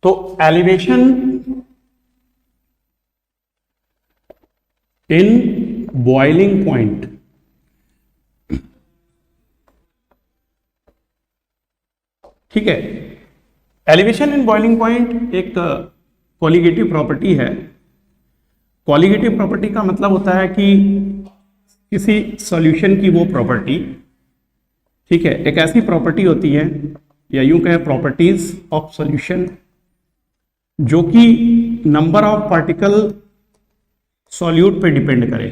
तो elevation in boiling point, ठीक है, एलिवेशन इन बॉइलिंग पॉइंट एक कोलिगेटिव प्रॉपर्टी है। कोलिगेटिव प्रॉपर्टी का मतलब होता है कि किसी सॉल्यूशन की वो प्रॉपर्टी, ठीक है, एक ऐसी प्रॉपर्टी होती है या यूं कहें प्रॉपर्टीज ऑफ सॉल्यूशन, जो कि नंबर ऑफ पार्टिकल सॉल्यूट पे डिपेंड करे,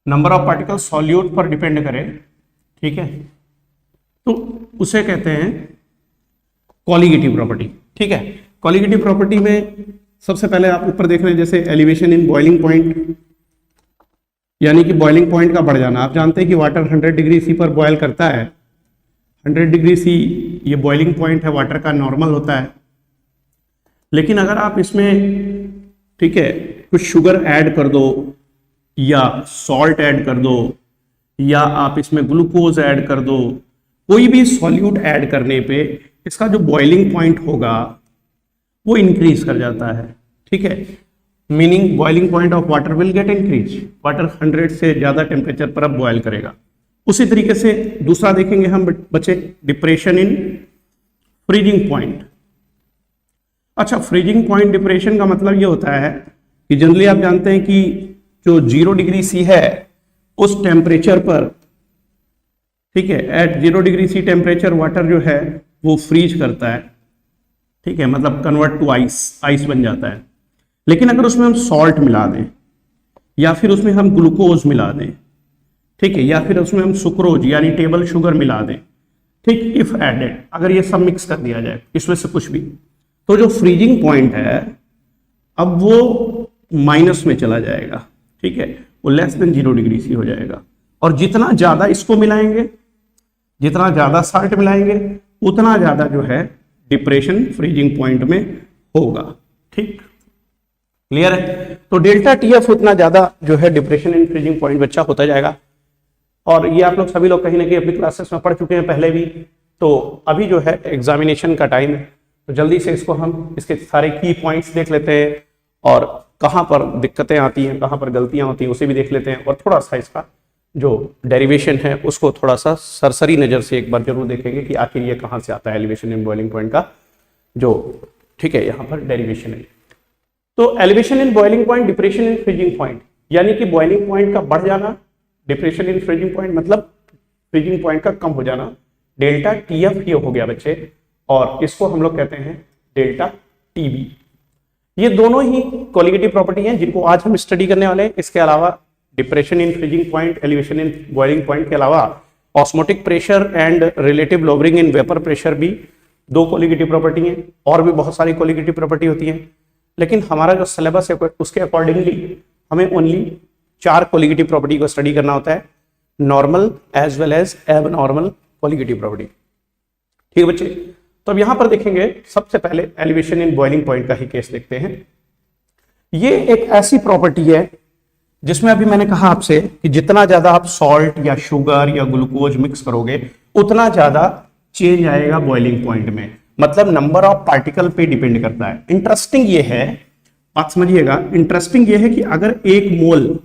नंबर ऑफ पार्टिकल सॉल्यूट पर डिपेंड करे, ठीक है, तो उसे कहते हैं कोलिगेटिव प्रॉपर्टी। ठीक है, कोलिगेटिव प्रॉपर्टी में सबसे पहले आप ऊपर देख रहे हैं जैसे एलिवेशन इन बॉइलिंग पॉइंट, यानी कि बॉइलिंग पॉइंट का बढ़ जाना। आप जानते हैं कि वाटर 100 डिग्री सी पर बॉयल करता है, 100 डिग्री सी ये बॉइलिंग पॉइंट है, वाटर का नॉर्मल होता है। लेकिन अगर आप इसमें, ठीक है, कुछ शुगर ऐड कर दो या सॉल्ट ऐड कर दो या आप इसमें ग्लूकोज ऐड कर दो, कोई भी सॉल्यूट ऐड करने पे इसका जो बॉइलिंग पॉइंट होगा वो इंक्रीज कर जाता है। ठीक है, meaning boiling point of water will get increase, water 100 से ज्यादा टेम्परेचर पर अब बॉयल करेगा। उसी तरीके से दूसरा देखेंगे हम बच्चे, डिप्रेशन इन फ्रीजिंग पॉइंट। अच्छा, फ्रीजिंग पॉइंट डिप्रेशन का मतलब ये होता है कि जनरली आप जानते हैं कि जो 0 डिग्री सी है उस टेम्परेचर पर, ठीक है, at 0 degree C temperature water जो है वो फ्रीज करता है, ठीक है, मतलब कन्वर्ट टू आइस, आइस बन जाता है। लेकिन अगर उसमें हम सॉल्ट मिला दें या फिर उसमें हम ग्लूकोज मिला दें, ठीक है, या फिर उसमें हम सुक्रोज यानी टेबल शुगर मिला दें, ठीक, इफ एडेड, अगर ये सब मिक्स कर दिया जाए इसमें से कुछ भी, तो जो फ्रीजिंग पॉइंट है अब वो माइनस में चला जाएगा। ठीक है, वो लेस देन 0 डिग्री सी हो जाएगा। और जितना ज्यादा इसको मिलाएंगे, जितना ज्यादा साल्ट मिलाएंगे, उतना ज्यादा जो है डिप्रेशन फ्रीजिंग पॉइंट में होगा। ठीक, क्लियर है? तो डेल्टा टीएफ उतना ज्यादा जो है डिप्रेशन इन फ्रीजिंग पॉइंट बच्चा होता जाएगा। और ये आप लोग सभी लोग कहीं ना कहीं अपनी क्लासेस में पढ़ चुके हैं पहले भी। तो अभी जो है एग्जामिनेशन का टाइम है, तो जल्दी से इसको हम इसके सारे की पॉइंट्स देख लेते हैं और कहाँ पर दिक्कतें आती हैं, कहाँ पर गलतियां होती हैं उसे भी देख लेते हैं, और थोड़ा सा इसका जो डेरिवेशन है उसको थोड़ा सा सरसरी नजर से एक बार जरूर देखेंगे कि आखिर ये कहाँ से आता है एलिवेशन इन बॉइलिंग पॉइंट का जो, ठीक है, यहाँ पर डेरिवेशन है। तो elevation in boiling point, depression in freezing point, यानी कि बॉइलिंग पॉइंट का बढ़ जाना, डिप्रेशन इन फ्रीजिंग पॉइंट मतलब फ्रीजिंग पॉइंट का कम हो जाना, डेल्टा टीएफ ये हो गया बच्चे, और इसको हम लोग कहते हैं डेल्टा टीबी। ये दोनों ही कोलिगेटिव प्रॉपर्टी हैं जिनको आज हम स्टडी करने वाले हैं। इसके अलावा depression in freezing point, elevation in boiling point के अलावा osmotic pressure and relative lowering in vapour pressure भी 2 कोलिगेटिव प्रॉपर्टी हैं, और भी बहुत सारी कोलिगेटिव प्रॉपर्टी होती हैं। लेकिन हमारा जो सिलेबस है उसके अकॉर्डिंगली हमें ओनली 4 कोलिगेटिव प्रॉपर्टी को स्टडी करना होता है, normal as well as abnormal colligative property. ठीक है बच्चे, तो अब यहां पर देखेंगे सबसे पहले एलिवेशन इन बॉइलिंग पॉइंट का ही केस देखते हैं। ये एक ऐसी प्रॉपर्टी है जिसमें अभी मैंने कहा आपसे कि जितना ज्यादा आप सॉल्ट या शुगर या ग्लूकोज मिक्स करोगे उतना ज्यादा चेंज आएगा बॉइलिंग पॉइंट में, मतलब नंबर ऑफ पार्टिकल पे डिपेंड करता है। इंटरेस्टिंग ये है, बात समझिएगा, इंटरेस्टिंग ये है कि अगर 1 मोल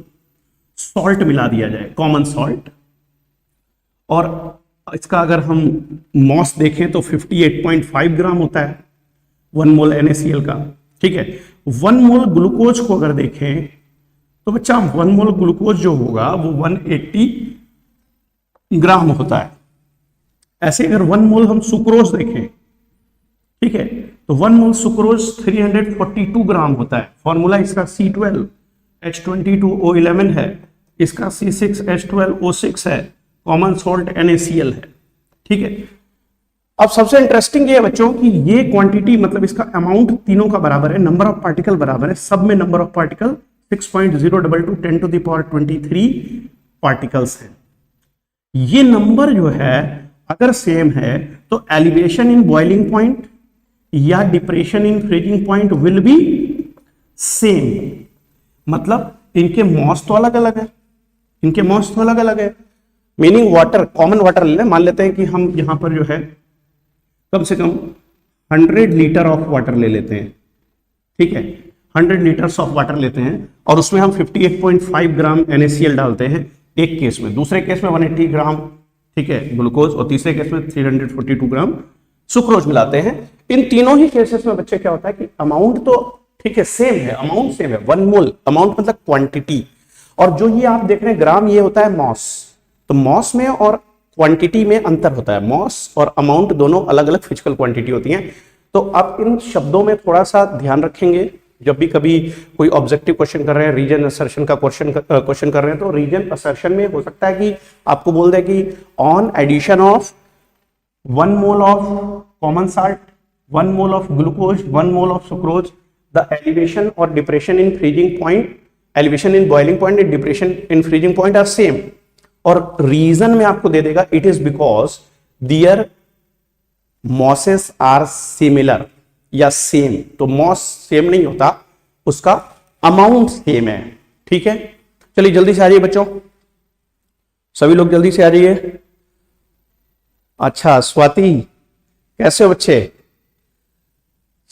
सॉल्ट मिला दिया जाए, कॉमन सॉल्ट, और इसका अगर हम मॉस देखें तो 58.5 ग्राम होता है 1 मोल NaCl का। ठीक है, 1 मोल ग्लूकोज को अगर देखें तो बच्चा 1 मोल ग्लूकोज जो होगा वो 180 ग्राम होता है। ऐसे अगर 1 मोल हम सुक्रोज देखें, ठीक है, तो 1 मोल सुक्रोज 342 ग्राम होता है। फॉर्मूला इसका C12H22O11 है, इसका C6H12O6 है, कॉमन सॉल्ट NaCl है। ठीक है, अब सबसे इंटरेस्टिंग ये है बच्चों कि ये क्वांटिटी मतलब इसका अमाउंट तीनों का बराबर है, नंबर ऑफ पार्टिकल बराबर है, सब में नंबर ऑफ पार्टिकल 6.022 10⁻23 पार्टिकल्स है। ये नंबर जो है अगर सेम है तो एलिवेशन इन बॉइलिंग पॉइंट या depression in freezing point will be same, मतलब इनके मॉस तो अलग अलग है, इनके मॉस तो अलग अलग है। मीनिंग वाटर, कॉमन वाटर ले लें, मान लेते हैं कि हम यहां पर जो है कम से कम 100 लीटर ऑफ वाटर ले लेते हैं, ठीक है, 100 लीटर्स ऑफ वाटर लेते हैं और उसमें हम 58.5 ग्राम NaCl डालते हैं एक केस में, दूसरे केस में 180 ग्राम, ठीक है, ग्लूकोज, और तीसरे केस में 342 ग्राम सुक्रोज मिलाते हैं। इन तीनों ही केसेस में बच्चे क्या होता है कि अमाउंट तो ठीक है सेम है, अमाउंट सेम है, 1 मोल, अमाउंट मतलब क्वांटिटी, और जो ये आप देख रहे हैं ग्राम, ये होता है मॉस। तो मॉस में और क्वांटिटी में अंतर होता है, मॉस और अमाउंट दोनों अलग अलग फिजिकल क्वांटिटी होती हैं। तो आप इन शब्दों में थोड़ा सा ध्यान रखेंगे जब भी कभी कोई ऑब्जेक्टिव क्वेश्चन कर रहे हैं, रीजन असर्शन का क्वेश्चन कर रहे हैं, तो रीजन असर्शन में हो सकता है कि आपको बोल दे कि on addition of 1 mole of common salt, 1 mole of glucose, 1 mole of sucrose, the elevation और depression in freezing point, elevation in boiling point and depression in freezing point are same. और रीजन में आपको दे देगा it is because their masses are similar या same. तो mass same नहीं होता, उसका अमाउंट सेम है, ठीक है। चलिए जल्दी से आ जाइए बच्चों, सभी लोग जल्दी से आ जाइए। अच्छा स्वाति कैसे हो बच्चे?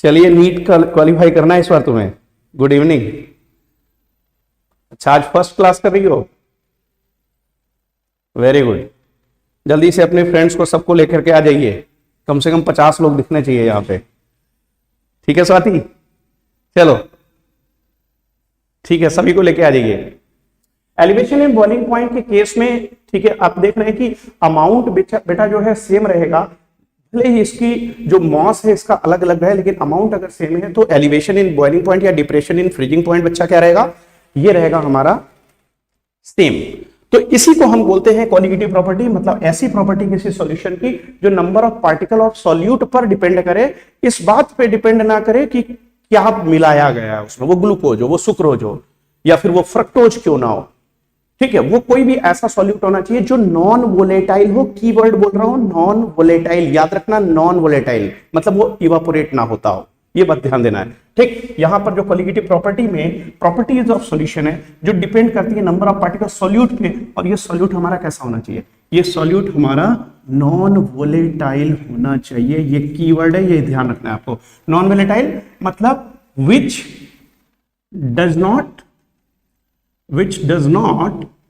चलिए नीट क्वालिफाई करना है इस बार तुम्हें, गुड इवनिंग। अच्छा आज फर्स्ट क्लास कर रही हो, वेरी गुड। जल्दी से अपने फ्रेंड्स को सबको लेकर के आ जाइए, कम से कम 50 लोग दिखने चाहिए यहां पे, ठीक है स्वाति? चलो ठीक है, सभी को लेके आ जाइए। एलिवेशन इन बॉइलिंग पॉइंट के केस में, ठीक है, आप देख रहे हैं कि अमाउंट बेटा जो है सेम रहेगा, भले ही इसकी जो मॉस है इसका अलग अलग है, लेकिन अमाउंट अगर सेम है तो एलिवेशन इन बॉइलिंग पॉइंट या डिप्रेशन इन फ्रीजिंग पॉइंट बच्चा क्या रहेगा, ये रहेगा हमारा सेम। तो इसी को हम बोलते हैं कॉलिगेटिव प्रॉपर्टी, मतलब ऐसी प्रॉपर्टी किसी सॉल्यूशन की जो number of particle of solute पर डिपेंड करे, इस बात पे डिपेंड ना करे कि क्या मिलाया गया है उसमें, वो ग्लूकोज हो, वो सुक्रोज हो, या फिर वो फ्रक्टोज क्यों ना हो, ठीक है। वो कोई भी ऐसा सॉल्यूट होना चाहिए जो नॉन वोलेटाइल हो, कीवर्ड बोल रहा हूं नॉन वोलेटाइल, याद रखना नॉन वोलेटाइल मतलब वो इवापोरेट ना होता हो, ये बात ध्यान देना है, ठीक। यहां पर जो कॉलिगेटिव प्रॉपर्टी में प्रॉपर्टीज ऑफ सॉल्यूशन है जो डिपेंड करती है नंबर ऑफ पार्टिकल सॉल्यूट पे, और ये सॉल्यूट हमारा कैसा होना चाहिए, ये सॉल्यूट हमारा नॉन वोलेटाइल होना चाहिए, ये कीवर्ड है, ये ध्यान रखना है आपको। नॉन वोलेटाइल मतलब विच डज नॉट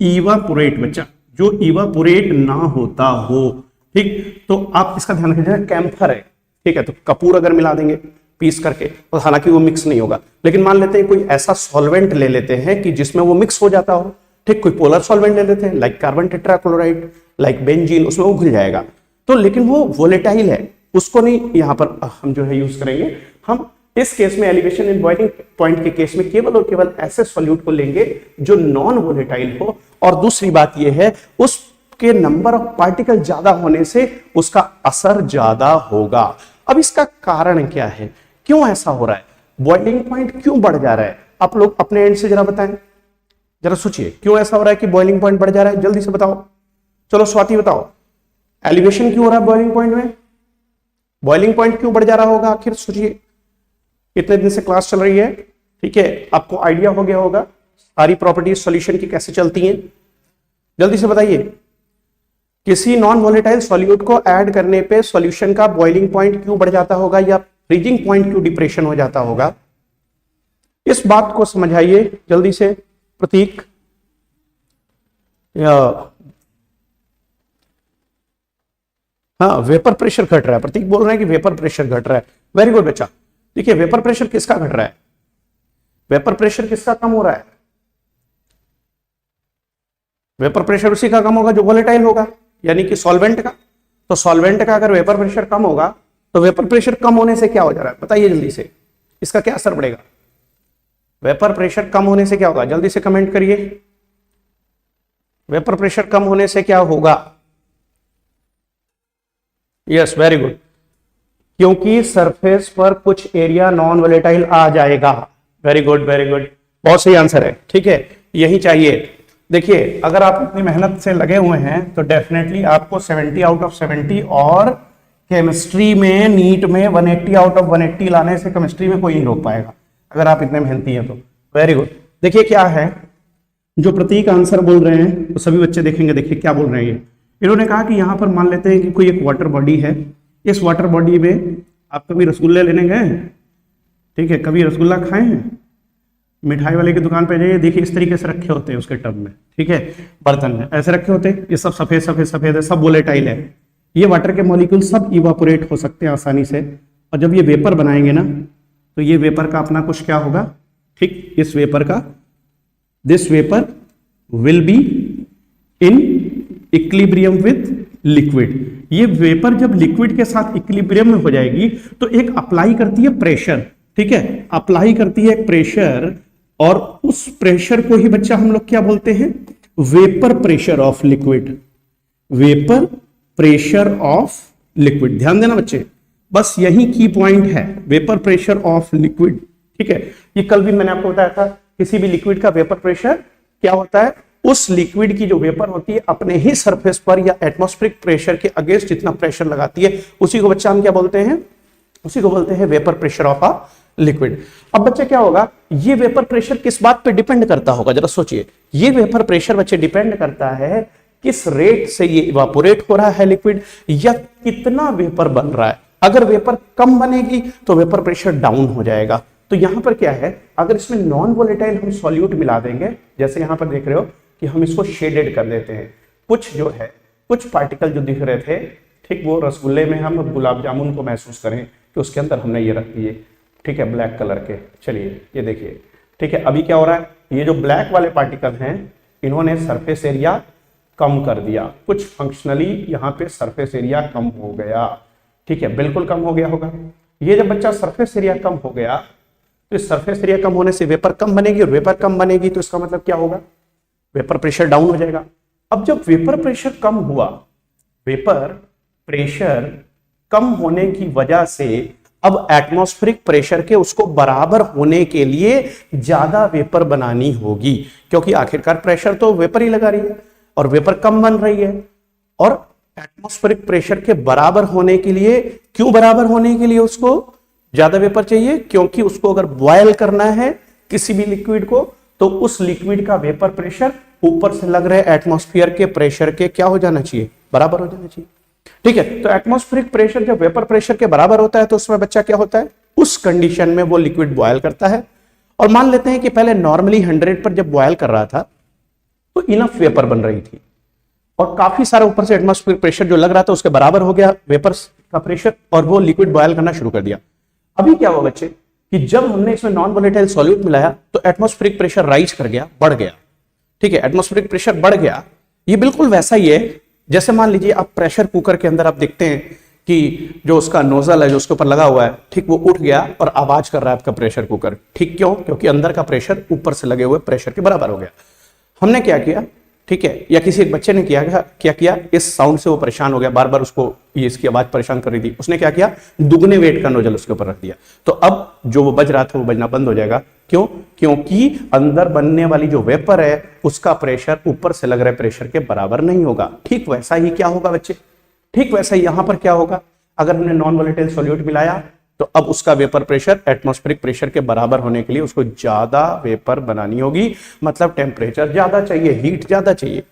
इवापोरेट, बच्चा जो इवापोरेट ना होता हो, ठीक। तो आप इसका ध्यान रखिएगा, कैम्फर है, ठीक है, तो कपूर अगर मिला देंगे पीस करके तो हालांकि वो मिक्स नहीं होगा, लेकिन मान लेते हैं कोई ऐसा सॉल्वेंट ले लेते हैं कि जिसमें वो मिक्स हो जाता हो, ठीक, कोई पोलर सॉल्वेंट ले लेते हैं like carbon tetrachloride, like benzene, उसमें वो घुल जाएगा, तो लेकिन वो वोलेटाइल है, उसको नहीं यहां पर हम जो है यूज करेंगे। हम इस केस में एलिवेशन इन बॉइलिंग पॉइंट के केस में केवल और केवल ऐसे सॉल्यूट को लेंगे जो नॉन वोलेटाइल हो, और दूसरी बात यह है उसके नंबर ऑफ पार्टिकल ज्यादा होने से उसका असर ज्यादा होगा। अब इसका कारण क्या है, क्यों ऐसा हो रहा है, बॉइलिंग पॉइंट क्यों बढ़ जा रहा है, आप लोग अपने एंड से जरा बताएं, जरा सोचिए क्यों ऐसा हो रहा है कि बॉइलिंग पॉइंट बढ़ जा रहा है, जल्दी से बताओ। चलो स्वाति बताओ, एलिवेशन क्यों हो रहा है बॉइलिंग पॉइंट में, बॉइलिंग पॉइंट क्यों बढ़ जा रहा होगा आखिर, सोचिए। कितने दिन से क्लास चल रही है, ठीक है, आपको आइडिया हो गया होगा सारी प्रॉपर्टीज सॉल्यूशन की कैसे चलती हैं, जल्दी से बताइए। किसी नॉन वोलेटाइल सॉल्यूट को ऐड करने पे सॉल्यूशन का बॉइलिंग पॉइंट क्यों बढ़ जाता होगा या फ्रीजिंग पॉइंट क्यों डिप्रेशन हो जाता होगा, इस बात को समझाइए जल्दी से प्रतीक। हाँ वेपर प्रेशर घट रहा है, प्रतीक बोल रहे हैं कि वेपर प्रेशर घट रहा है, वेरी गुड बच्चा। देखिए वेपर प्रेशर किसका घट रहा है, वेपर प्रेशर किसका कम हो रहा है, वेपर प्रेशर उसी का कम होगा जो वोलेटाइल होगा, यानी कि सॉल्वेंट का। तो सॉल्वेंट का अगर वेपर प्रेशर कम होगा तो वेपर प्रेशर कम होने से क्या हो जा रहा है, बताइए जल्दी से, इसका क्या असर पड़ेगा, वेपर प्रेशर कम होने से क्या होगा, जल्दी से कमेंट करिए, वेपर प्रेशर कम होने से क्या होगा, यस वेरी गुड, क्योंकि सरफेस पर कुछ एरिया नॉन वोलेटाइल आ जाएगा, वेरी गुड वेरी गुड, बहुत सही आंसर है, ठीक है, यही चाहिए। देखिए अगर आप इतनी मेहनत से लगे हुए हैं तो डेफिनेटली आपको 70 आउट ऑफ 70, और केमिस्ट्री में नीट में 180 आउट ऑफ 180 लाने से केमिस्ट्री में कोई नहीं रोक पाएगा अगर आप इतने मेहनती हैं तो, वेरी गुड। देखिए क्या है जो प्रतीक आंसर बोल रहे हैं तो सभी बच्चे देखेंगे, देखिए क्या बोल रहे हैं। इन्होंने कहा कि यहां पर मान लेते हैं कि कोई एक वाटर बॉडी है, इस वाटर बॉडी में आप कभी रसगुल्ले लेने गए हैं? ठीक है, कभी रसगुल्ला खाए हैं? मिठाई वाले की दुकान पे जाइए, देखिए इस तरीके से रखे होते हैं उसके टब में, ठीक है, बर्तन में ऐसे रखे होते हैं। ये सब सफेद सफेद सफेद है, सब वोलेटाइल है। ये वाटर के मॉलिक्यूल सब इवापोरेट हो सकते हैं आसानी से, और जब ये वेपर बनाएंगे ना, तो ये वेपर का अपना कुछ क्या होगा, ठीक, इस वेपर का, this vapour will be in equilibrium with liquid. ये वेपर जब लिक्विड के साथ इक्विलिब्रियम में हो जाएगी तो एक अप्लाई करती है प्रेशर, ठीक है, अप्लाई करती है एक प्रेशर, और उस प्रेशर को ही बच्चा हम लोग क्या बोलते हैं, vapour pressure of liquid, vapour pressure of liquid. ध्यान देना बच्चे, बस यही की पॉइंट है, वेपर प्रेशर ऑफ लिक्विड, ठीक है। ये कल भी मैंने आपको बताया था, किसी भी लिक्विड का वेपर प्रेशर क्या होता है, उस लिक्विड की जो वेपर होती है अपने ही सरफेस पर या एटमॉस्फेरिक प्रेशर के अगेंस्ट जितना प्रेशर लगाती है, उसी को बच्चा हम क्या बोलते हैं, उसी को बोलते हैं vapour pressure of a liquid. अब बच्चे क्या होगा, ये वेपर प्रेशर किस बात पे डिपेंड करता होगा, जरा सोचिए। ये वेपर प्रेशर बच्चे डिपेंड करता है किस रेट से ये इवापोरेट हो रहा है लिक्विड, या कितना वेपर बन रहा है। अगर वेपर कम बनेगी तो वेपर प्रेशर डाउन हो जाएगा। तो यहां पर क्या है, अगर इसमें नॉन वोलेटाइल हम सॉल्यूट मिला देंगे, जैसे यहां पर देख रहे हो कि हम इसको शेडेड कर देते हैं, कुछ जो है कुछ पार्टिकल जो दिख रहे थे, ठीक, वो रसगुल्ले में हम गुलाब जामुन को महसूस करें कि उसके अंदर हमने ये रख दिए, ठीक है, ब्लैक कलर के। चलिए ये देखिए, ठीक है, अभी क्या हो रहा है, ये जो ब्लैक वाले पार्टिकल हैं इन्होंने सरफेस एरिया कम कर दिया, कुछ फंक्शनली यहाँ पे सरफेस एरिया कम हो गया, ठीक है, बिल्कुल कम हो गया होगा। ये जब बच्चा सरफेस एरिया कम हो गया, तो इस सरफेस एरिया कम होने से वेपर कम बनेगी, और वेपर कम बनेगी तो इसका मतलब क्या होगा, वेपर प्रेशर डाउन हो जाएगा। अब जब वेपर प्रेशर कम हुआ, वेपर प्रेशर कम होने की वजह से अब एटमॉस्फेरिक प्रेशर के उसको बराबर होने के लिए ज्यादा वेपर बनानी होगी, क्योंकि आखिरकार प्रेशर तो वेपर ही लगा रही है और वेपर कम बन रही है। और एटमॉस्फेरिक प्रेशर के बराबर होने के लिए, क्यों बराबर होने के लिए उसको ज्यादा वेपर चाहिए, क्योंकि उसको अगर बॉयल करना है किसी भी लिक्विड को, तो उस लिक्विड का वेपर प्रेशर ऊपर से लग रहे एटमॉस्फेयर के प्रेशर के क्या हो जाना चाहिए, बराबर हो जाना चाहिए, ठीक है। तो एटमॉस्फेरिक प्रेशर जब वेपर प्रेशर के बराबर होता है तो उसमें बच्चा क्या होता है, उस कंडीशन में वो लिक्विड बॉयल करता है। और मान लेते हैं कि पहले नॉर्मली 100 पर जब बॉयल कर रहा था तो इनफ वेपर बन रही थी, और काफी सारा ऊपर से एटमॉस्फेरिक प्रेशर जो लग रहा था उसके बराबर हो गया वेपर का प्रेशर, और वो लिक्विड बॉयल करना शुरू कर दिया। अभी क्या हुआ बच्चे कि जब हमने इसमें नॉन वोलेटाइल सॉल्यूट मिलाया तो एटमॉस्फेरिक प्रेशर राइज कर गया, बढ़ गया, ठीक है, एटमॉस्फेरिक प्रेशर बढ़ गया। ये बिल्कुल वैसा ही है जैसे मान लीजिए आप प्रेशर कुकर के अंदर आप देखते हैं कि जो उसका नोजल है जो उसके ऊपर लगा हुआ है, ठीक, वो उठ गया और आवाज कर रहा है आपका प्रेशर कुकर, ठीक, क्यों, क्योंकि अंदर का प्रेशर ऊपर से लगे हुए प्रेशर के बराबर हो गया। हमने क्या किया, ठीक है, या किसी एक बच्चे ने क्या किया, इस साउंड से वो परेशान हो गया, बार बार उसको ये इसकी आवाज परेशान कर रही थी, उसने क्या किया, दुगने वेट का नोजल उसके ऊपर रख दिया, तो अब जो वो बज रहा था वो बजना बंद हो जाएगा। क्यों, क्योंकि अंदर बनने वाली जो वेपर है उसका प्रेशर ऊपर से लग रहे प्रेशर के बराबर नहीं होगा। ठीक वैसा ही क्या होगा बच्चे, ठीक वैसा ही यहां पर क्या होगा, अगर हमने नॉन वोलेटाइल सॉल्यूट मिलाया तो अब उसका वेपर प्रेशर एटमॉस्फेरिक प्रेशर के बराबर होने के लिए उसको ज्यादा वेपर बनानी होगी, मतलब टेम्परेचर ज्यादा चाहिए, हीट ज्यादा चाहिए।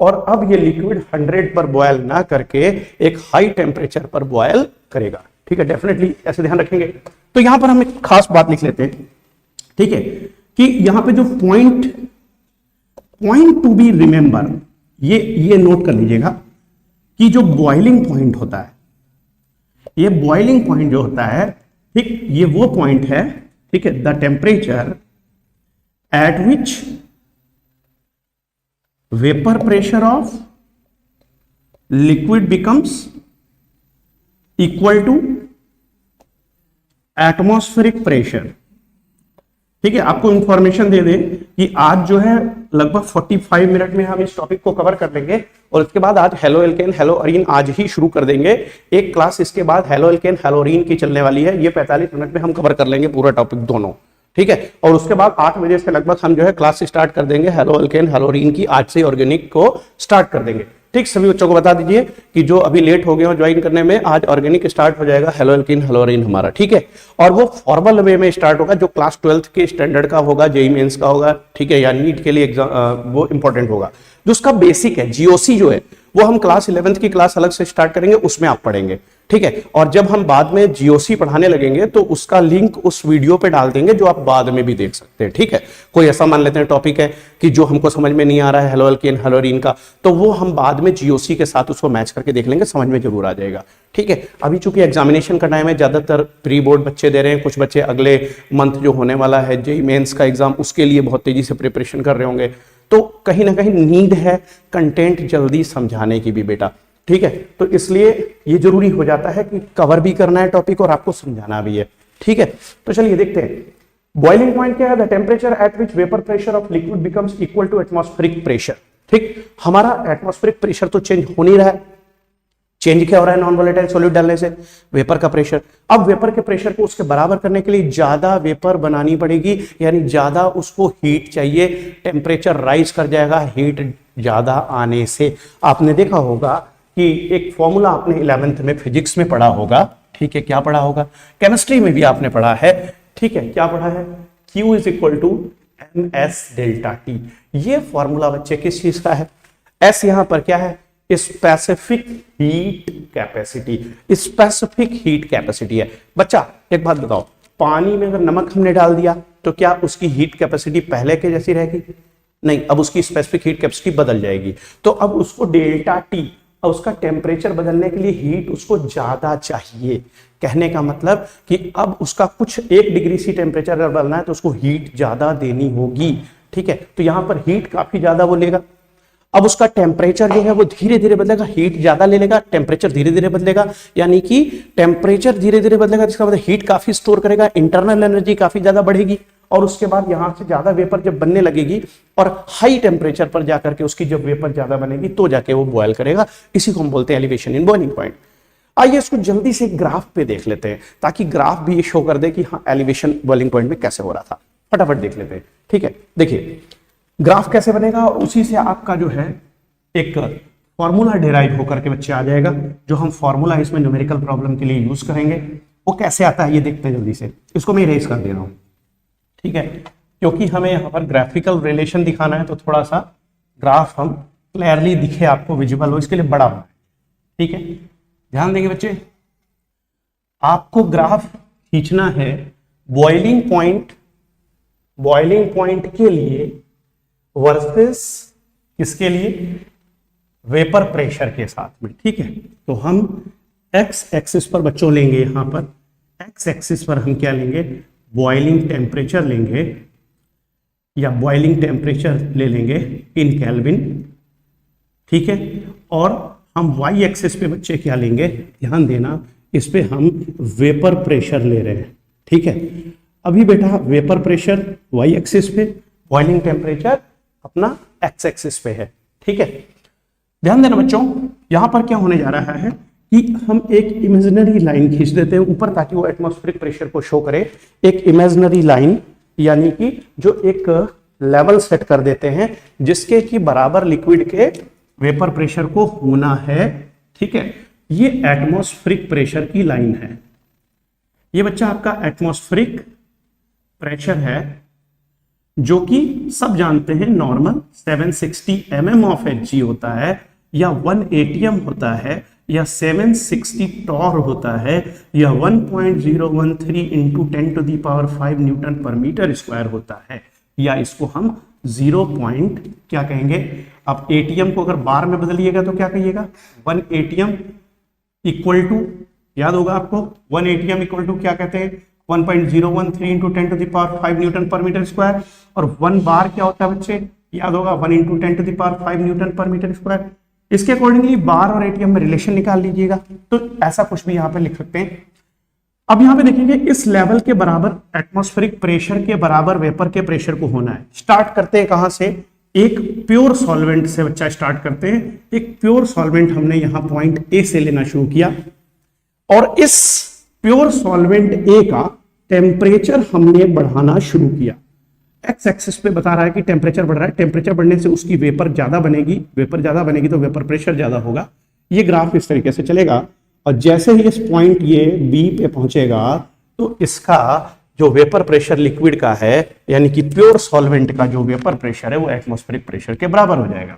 और अब ये लिक्विड 100 पर बॉयल ना करके एक हाई टेम्परेचर पर बॉयल करेगा, ठीक है, डेफिनेटली ऐसे ध्यान रखेंगे। तो यहां पर हम एक खास बात लिख लेते हैं, ठीक है, कि यहां पे जो पॉइंट टू बी रिमेंबर, ये नोट कर लीजिएगा कि जो बॉइलिंग पॉइंट होता है, ये बॉइलिंग पॉइंट जो होता है, ठीक, ये वो पॉइंट है, ठीक है, the temperature at which vapour pressure of liquid becomes equal to atmospheric pressure. ठीक है, आपको इंफॉर्मेशन दे दें कि आज जो है लगभग 45 मिनट में हम इस टॉपिक को कवर कर लेंगे, और इसके बाद आज हेलो एल्केन हेलो अरीन आज ही शुरू कर देंगे। एक क्लास इसके बाद हेलो एल्केन हेलो अरीन की चलने वाली है, ये 45 मिनट में हम कवर कर लेंगे पूरा टॉपिक दोनों, ठीक है। और उसके बाद 8 बजे से लगभग हम जो है क्लास स्टार्ट कर देंगे हेलो एल्केन हेलो अरीन की, आज से ऑर्गेनिक को स्टार्ट कर देंगे, ठीक। सभी बच्चों को बता दीजिए कि जो अभी लेट हो गए हो ज्वाइन करने में, आज ऑर्गेनिक स्टार्ट हो जाएगा हेलो एल्केन हेलो अरीन हमारा, ठीक है। और वो फॉर्मल वे में स्टार्ट होगा, जो क्लास 12th के स्टैंडर्ड का होगा, जेईई मेंस का होगा, ठीक है, या नीट के लिए एग्जाम वो इंपॉर्टेंट होगा। जो उसका बेसिक है, जीओसी जो है वो हम क्लास 11th की क्लास अलग से स्टार्ट करेंगे, उसमें आप पढ़ेंगे, ठीक है। और जब हम बाद में जीओसी पढ़ाने लगेंगे तो उसका लिंक उस वीडियो पे डाल देंगे जो आप बाद में भी देख सकते हैं, ठीक है। कोई ऐसा मान लेते हैं टॉपिक है कि जो हमको समझ में नहीं आ रहा है हेलोअल्केन हेलोरीन का, तो वो हम बाद में जीओसी के साथ उसको मैच करके देख लेंगे, समझ में जरूर आ जाएगा, ठीक है। अभी चूंकि एग्जामिनेशन का टाइम है, ज्यादातर प्री बोर्ड बच्चे दे रहे हैं, कुछ बच्चे अगले मंथ जो होने वाला है जेईई मेंस का एग्जाम, उसके लिए बहुत तेजी से प्रिपरेशन कर रहे होंगे, तो कहीं ना कहीं नीड है कंटेंट जल्दी समझाने की भी बेटा, ठीक है। तो इसलिए ये जरूरी हो जाता है कि कवर भी करना है टॉपिक और आपको समझाना भी है, ठीक है। तो चलिए देखते हैं बॉइलिंग पॉइंट क्या है, the temperature at which vapour pressure of liquid becomes equal to atmospheric pressure, ठीक। हमारा एटमॉस्फेरिक प्रेशर तो चेंज हो नहीं रहा है, चेंज क्या हो रहा है नॉन वोलेटाइल सॉल्यूट डालने से, वेपर का प्रेशर। अब वेपर के प्रेशर को उसके बराबर करने के लिए ज्यादा वेपर बनानी पड़ेगी, यानी ज्यादा उसको हीट चाहिए, टेम्परेचर राइज कर जाएगा हीट ज्यादा आने से। आपने देखा होगा कि एक फॉर्मूला आपने 11th में फिजिक्स में पढ़ा होगा, ठीक है, क्या पढ़ा होगा, केमिस्ट्री में भी आपने पढ़ा है, ठीक है, क्या पढ़ा है, Q is equal to ms delta T. ये फॉर्मूला बच्चे किस चीज का है, S यहां पर क्या है, specific heat capacity, specific heat capacity है। बच्चा एक बात बताओ, पानी में अगर नमक हमने डाल दिया तो क्या उसकी हीट कैपेसिटी पहले के जैसी रहेगी, नहीं, अब उसकी स्पेसिफिक हीट कैपेसिटी बदल जाएगी। तो अब उसको डेल्टा टी, और उसका टेम्परेचर बदलने के लिए हीट उसको ज्यादा चाहिए। कहने का मतलब कि अब उसका कुछ 1 डिग्री सी टेम्परेचर अगर बदलना है तो उसको हीट ज्यादा देनी होगी, ठीक है। तो यहां पर हीट काफी ज्यादा वो लेगा, अब उसका टेम्परेचर जो है वो धीरे धीरे बदलेगा, हीट ज्यादा ले लेगा, टेम्परेचर धीरे धीरे बदलेगा, यानी कि टेम्परेचर धीरे धीरे बदलेगा, जिसका मतलब हीट काफी स्टोर करेगा, इंटरनल एनर्जी काफी ज्यादा बढ़ेगी, और उसके बाद यहां से ज्यादा वेपर जब बनने लगेगी और हाई टेम्परेचर पर जाकर के उसकी जब वेपर ज्यादा बनेगी तो जाके वो बॉयल करेगा। इसी को हम बोलते हैं एलिवेशन इन बॉइलिंग पॉइंट। आइए इसको जल्दी से ग्राफ पे देख लेते हैं, ताकि ग्राफ भी ये शो कर दे कि हाँ एलिवेशन बॉइलिंग पॉइंट में कैसे हो रहा था। फटाफट देख लेते हैं, ठीक है। देखिए ग्राफ कैसे बनेगा, और उसी से आपका जो है एक फॉर्मूला डिराइव होकर के बच्चे आ जाएगा, जो हम फॉर्मूला इसमें न्यूमेरिकल प्रॉब्लम के लिए यूज करेंगे। वो कैसे आता है ये देखते हैं जल्दी से। इसको मैं इरेज कर दे रहा हूं, ठीक है, क्योंकि हमें यहाँ पर ग्राफिकल रिलेशन दिखाना है, तो थोड़ा सा ग्राफ हम क्लियरली दिखे, आपको विजिबल हो, इसके लिए बड़ा बनाए, ठीक है। ध्यान देंगे बच्चे, आपको ग्राफ खींचना है बॉइलिंग पॉइंट के लिए वर्सेस किसके लिए, वेपर प्रेशर के साथ में, ठीक है। तो हम एक्स एक्सिस पर बच्चों लेंगे, यहां पर एक्स एक्सिस पर हम क्या लेंगे, बॉइलिंग टेम्परेचर लेंगे, या बॉइलिंग टेम्परेचर ले लेंगे इन केल्विन, ठीक है। और हम वाई एक्सिस पे बच्चे क्या लेंगे, ध्यान देना, इस पे हम वेपर प्रेशर ले रहे हैं, ठीक है। अभी बेटा वेपर प्रेशर वाई एक्सिस पे, बॉइलिंग टेम्परेचर अपना एक्स एक्सिस पे है, ठीक है। ध्यान देना बच्चों, यहां पर क्या होने जा रहा है कि हम एक इमेजिनरी लाइन खींच देते हैं ऊपर, ताकि वो एटमॉस्फेरिक प्रेशर को शो करे। एक इमेजिनरी लाइन, यानी कि जो एक लेवल सेट कर देते हैं जिसके कि बराबर लिक्विड के वेपर प्रेशर को होना है, ठीक है। ये एटमॉस्फेरिक प्रेशर की लाइन है, ये बच्चा आपका एटमॉस्फेरिक प्रेशर है, जो कि सब जानते हैं नॉर्मल 760 mm ऑफ Hg होता है, या 1 atm होता है, या 760 टॉर होता है, या 1.013 इंटू 10⁵ न्यूटन पर मीटर स्क्वायर होता है, या इसको हम 0. क्या कहेंगे। अब एटीएम को अगर बार में बदलिएगा तो क्या कहिएगा, 1 atm इक्वल टू, याद होगा आपको, 1 atm इक्वल टू क्या कहते हैं, 1.013 इंटू 10⁵ न्यूटन पर मीटर स्क्वायर। और 1 बार क्या होता है बच्चे, याद होगा 1 इंटू 10⁵ न्यूटन पर मीटर स्क्वायर। इसके अकॉर्डिंगली बार और एटीएम में रिलेशन निकाल लीजिएगा, तो ऐसा कुछ भी यहां पे लिख सकते हैं। अब यहां पे देखेंगे इस लेवल के बराबर एटमॉस्फेरिक प्रेशर के बराबर वेपर के प्रेशर को होना है। स्टार्ट करते हैं कहां से, एक प्योर सॉल्वेंट से बच्चा स्टार्ट करते हैं। एक प्योर सॉल्वेंट हमने यहां पॉइंट ए से लेना शुरू किया, और इस प्योर सॉल्वेंट ए का टेम्परेचर हमने बढ़ाना शुरू किया। एक्स एक्सिस पे बता रहा है कि टेम्परेचर बढ़ रहा है, टेम्परेचर बढ़ने से उसकी वेपर ज्यादा बनेगी, वेपर ज्यादा बनेगी तो वेपर प्रेशर ज्यादा होगा। ये ग्राफ इस तरीके से चलेगा, और जैसे ही इस पॉइंट ये बी पे पहुंचेगा तो इसका जो वेपर प्रेशर लिक्विड का है, यानी कि प्योर सॉल्वेंट का जो वेपर प्रेशर है वो एटमॉस्फेरिक प्रेशर के बराबर हो जाएगा।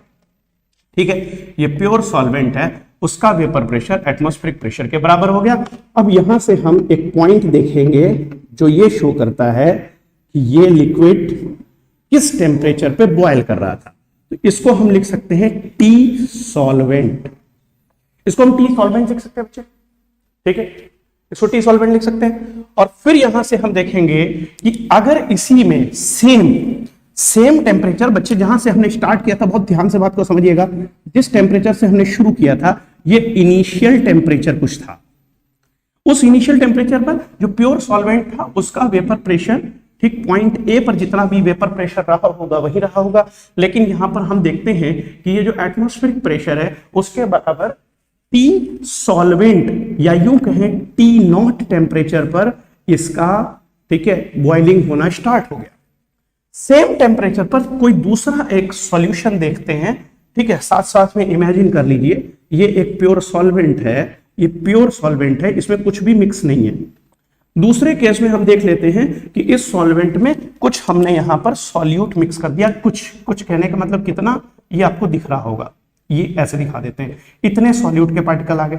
ठीक है, ये प्योर सॉल्वेंट है, उसका वेपर प्रेशर एटमॉस्फेरिक प्रेशर के बराबर हो गया। अब यहां से हम एक पॉइंट देखेंगे जो ये शो करता है कि ये लिक्विड किस टेम्परेचर पे बॉयल कर रहा था। तो इसको हम लिख सकते हैं टी सॉल्वेंट, इसको हम टी सॉल्वेंट लिख सकते हैं बच्चे, ठीक है, इसको टी सॉल्वेंट लिख सकते हैं। और फिर यहां से हम देखेंगे कि अगर इसी में सेम टेम्परेचर, बच्चे जहां से हमने स्टार्ट किया था, बहुत ध्यान से बात को समझिएगा, जिस टेम्परेचर से हमने शुरू किया था, ये इनिशियल टेम्परेचर कुछ था, उस इनिशियल टेम्परेचर पर जो प्योर सॉल्वेंट था उसका वेपर प्रेशर, ठीक, पॉइंट ए पर जितना भी वेपर प्रेशर रहा होगा वही रहा होगा। लेकिन यहां पर हम देखते हैं कि ये जो एटमॉस्फेरिक प्रेशर है उसके बराबर टी सॉल्वेंट या यूं कहें टी नॉट टेम्परेचर पर इसका, ठीक है, बॉइलिंग होना स्टार्ट हो गया। सेम टेम्परेचर पर कोई दूसरा एक सॉल्यूशन देखते हैं, ठीक है, साथ साथ में इमेजिन कर लीजिए ये एक प्योर सॉल्वेंट है, ये प्योर सॉल्वेंट है, इसमें कुछ भी मिक्स नहीं है। दूसरे केस में हम देख लेते हैं कि इस सॉल्वेंट में कुछ हमने यहां पर सॉल्यूट मिक्स कर दिया, कुछ कहने का मतलब कितना, ये आपको दिख रहा होगा, ये ऐसे दिखा देते हैं, इतने सॉल्यूट के पार्टिकल आ गए।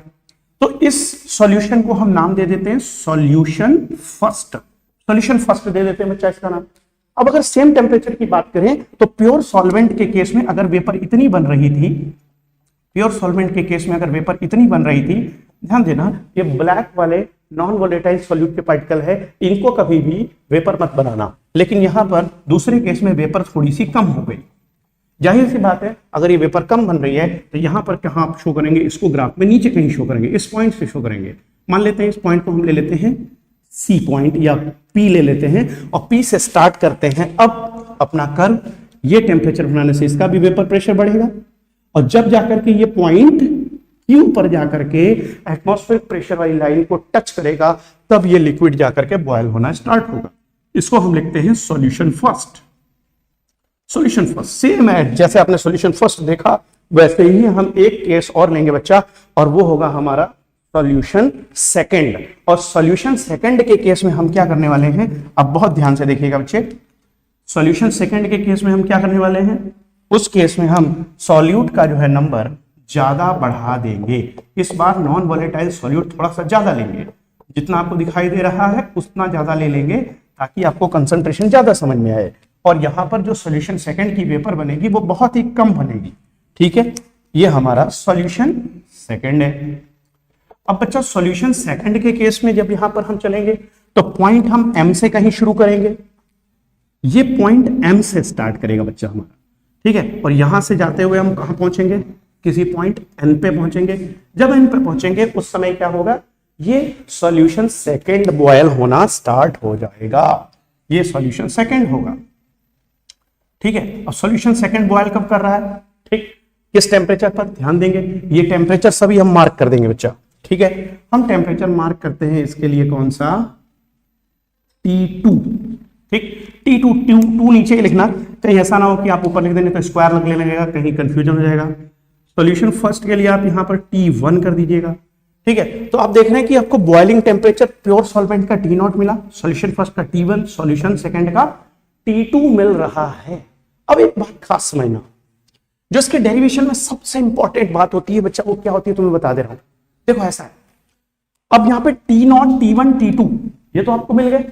तो इस सॉल्यूशन को हम नाम दे देते हैं solution first, solution first they देते हैं बच्चा इसका नाम। अब अगर सेम टेम्परेचर की बात करें तो प्योर सॉल्वेंट के केस में अगर वेपर इतनी बन रही थी, प्योर सॉल्वेंट के केस में अगर वेपर इतनी बन रही थी, ध्यान देना ये ब्लैक वाले नॉन वोलेटाइल सॉल्यूट के पार्टिकल है, इनको कभी भी वेपर मत बनाना। लेकिन यहां पर दूसरे केस में वेपर थोड़ी सी कम हो गई, जाहिर सी बात है अगर ये वेपर कम बन रही है तो यहां पर कहां आप शो करेंगे, इसको ग्राफ में नीचे कहीं शो करेंगे, इस पॉइंट से शो करेंगे। मान लेते हैं इस पॉइंट को हम ले लेते हैं सी पॉइंट या पी ले लेते हैं और पी से स्टार्ट करते हैं अब अपना कर्व। ये टेम्परेचर बनाने से इसका भी वेपर प्रेशर बढ़ेगा और जब जाकर के ये पॉइंट क्यू पर जाकर के एटमॉस्फेरिक प्रेशर वाली लाइन को टच करेगा तब ये लिक्विड जाकर के बॉयल होना स्टार्ट होगा। इसको हम लिखते हैं solution first. Solution first sem है, जैसे आपने सॉल्यूशन फर्स्ट देखा वैसे ही हम एक केस और लेंगे बच्चा, और वो होगा हमारा सॉल्यूशन सेकंड। और सॉल्यूशन सेकंड के केस में हम क्या करने वाले हैं, अब बहुत ध्यान से देखिएगा बच्चे, सॉल्यूशन सेकंड के केस में हम क्या करने वाले हैं, उस केस में हम सॉल्यूट का जो है नंबर ज्यादा बढ़ा देंगे। इस बार नॉन वोलेटाइल सॉल्यूट थोड़ा सा ज्यादा लेंगे, जितना आपको दिखाई दे रहा है उतना ज्यादा ले लेंगे ताकि आपको कंसंट्रेशन ज्यादा समझ में आए। और यहां पर जो सॉल्यूशन सेकंड की वेपर बनेगी वो बहुत ही कम बनेगी, ठीक है, ये हमारा सॉल्यूशन सेकंड है। अब बच्चा सॉल्यूशन सेकंड के केस में जब यहां पर हम चलेंगे तो पॉइंट हम एम से कहीं शुरू करेंगे, ये पॉइंट एम से स्टार्ट करेगा बच्चा हमारा, ठीक है, और यहां से जाते हुए हम कहां पहुंचेंगे, किसी पॉइंट एन पे पहुंचेंगे। जब एन पे पहुंचेंगे उस समय क्या होगा, ये सॉल्यूशन सेकंड बॉयल होना स्टार्ट हो जाएगा, ये सॉल्यूशन सेकंड होगा, ठीक है। और सॉल्यूशन सेकंड बॉयल कब कर रहा है, ठीक, किस टेम्परेचर पर, ध्यान देंगे ये टेम्परेचर सभी हम मार्क कर देंगे बच्चा, ठीक है। हम टेम्परेचर मार्क करते हैं इसके लिए कौन सा, T2, ठीक, T2, टू नीचे ही लिखना, कहीं ऐसा ना हो कि आप ऊपर लिख देंगे तो स्क्वायर लगने लगेगा, कहीं कंफ्यूजन हो जाएगा। सॉल्यूशन फर्स्ट के लिए आप यहां पर T1 कर दीजिएगा, ठीक है। तो आप देख रहे हैं कि आपको बॉइलिंग टेम्परेचर प्योर सॉल्वेंट का T0 मिला, सॉल्यूशन फर्स्ट का T1, सॉल्यूशन सेकंड का T2 मिल रहा है। अब एक बात खास समझना, जो इसके डेरिवेशन में सबसे इंपॉर्टेंट बात होती है बच्चा, वो क्या होती है तुम्हें बता दे रहा हूं। देखो ऐसा है, अब यहां पे T0, T1, T2 ये तो आपको मिल गए,